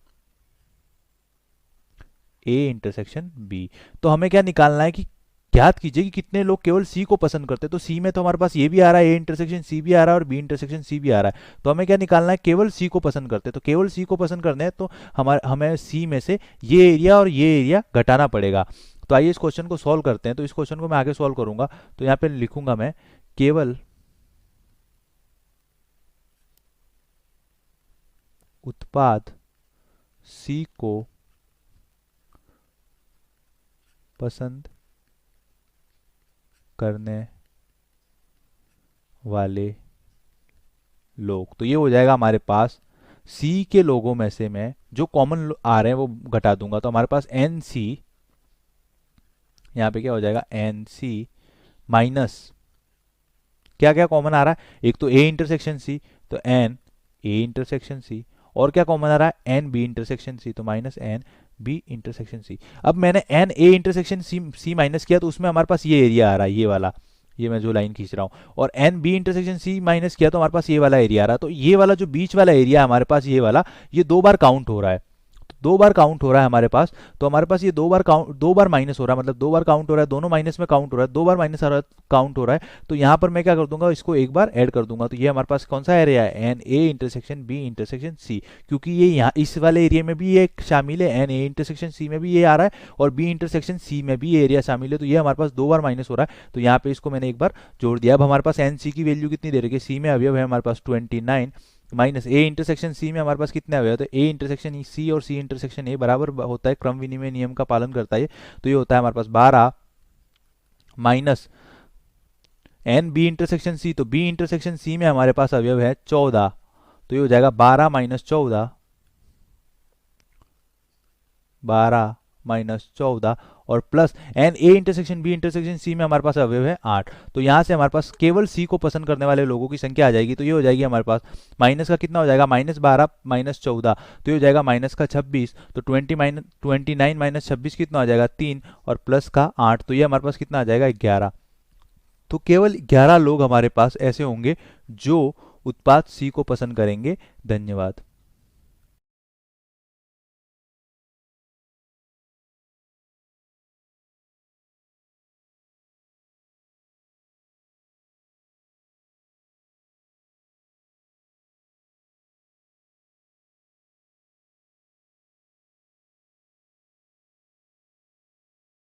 ए इंटरसेक्शन बी। तो हमें क्या निकालना है कि ज्ञात कीजिए कि कितने लोग केवल सी को पसंद करते हैं। तो सी में तो हमारे पास ये भी आ रहा है, ए इंटरसेक्शन सी भी आ रहा है और बी इंटरसेक्शन सी भी आ रहा है। तो हमें क्या निकालना है? केवल सी को पसंद करते हैं। तो केवल सी को पसंद करने हैं तो हमें सी में से ये एरिया और ये एरिया घटाना पड़ेगा। तो आइए इस क्वेश्चन को सॉल्व करते हैं। तो इस क्वेश्चन को मैं आगे सॉल्व करूंगा। तो यहाँ पे लिखूंगा मैं केवल उत्पाद सी को पसंद करने वाले लोग। तो ये हो जाएगा हमारे पास सी के लोगों में से मैं जो कॉमन आ रहे हैं वो घटा दूंगा। तो हमारे पास एन सी, यहाँ पे क्या हो जाएगा? एन सी माइनस क्या क्या कॉमन आ रहा है? एक तो ए इंटरसेक्शन सी, तो एन ए इंटरसेक्शन सी, और क्या कॉमन आ रहा है? एन बी इंटरसेक्शन सी, तो minus n B intersection C. अब मैंने n A intersection C minus किया तो उसमें हमारे पास ये एरिया आ रहा है, ये वाला, ये मैं जो लाइन खींच रहा हूँ। और n B intersection C minus किया तो हमारे पास ये वाला एरिया आ रहा है। तो ये वाला जो बीच वाला एरिया है हमारे पास, ये वाला, ये 2 बार काउंट हो रहा है। तो दो बार काउंट हो रहा है हमारे पास, तो हमारे पास ये दो बार माइनस हो रहा है, मतलब दो बार काउंट हो रहा है, दोनों माइनस में काउंट हो रहा है, दो बार माइनस काउंट हो रहा है। तो यहाँ पर मैं क्या कर दूंगा, इसको एक बार ऐड कर दूंगा। तो ये हमारे पास कौन सा एरिया है, n A intersection B intersection C, क्योंकि ये यहाँ इस वाले एरिया में भी ये शामिल है, एन ए इंटरसेक्शन सी में भी ये आ रहा है और बी इंटरसेक्शन सी में भी ये एरिया शामिल है। तो ये हमारे पास दो बार माइनस हो रहा है, तो यहाँ पे इसको मैंने एक बार जोड़ दिया। अब हमारे पास एन सी की वैल्यू कितनी दे रखी है, सी में अवयव है हमारे पास 29 माइनस ए इंटरसेक्शन सी में हमारे पास कितने अवयव, तो ए इंटरसेक्शन सी और सी इंटरसेक्शन ए बराबर होता है, क्रम विनिमय नियम का पालन करता है। तो ये होता है हमारे पास 12 minus n B intersection C, तो बी इंटरसेक्शन सी में हमारे पास अवयव है 14, तो ये हो जाएगा 12 माइनस 14, 12 माइनस 14 और plus n A intersection B intersection C में हमारे पास अवयव है 8। तो यहाँ से हमारे पास केवल सी को पसंद करने वाले लोगों की संख्या आ जाएगी। तो ये हो जाएगी हमारे पास माइनस का कितना हो जाएगा, -12 माइनस 14, तो ये हो जाएगा माइनस का 26, तो 29 माइनस 26 कितना हो जाएगा 3 और प्लस का 8, तो ये हमारे पास कितना आ जाएगा 11। तो केवल 11 लोग हमारे पास ऐसे होंगे जो उत्पाद सी को पसंद करेंगे। धन्यवाद।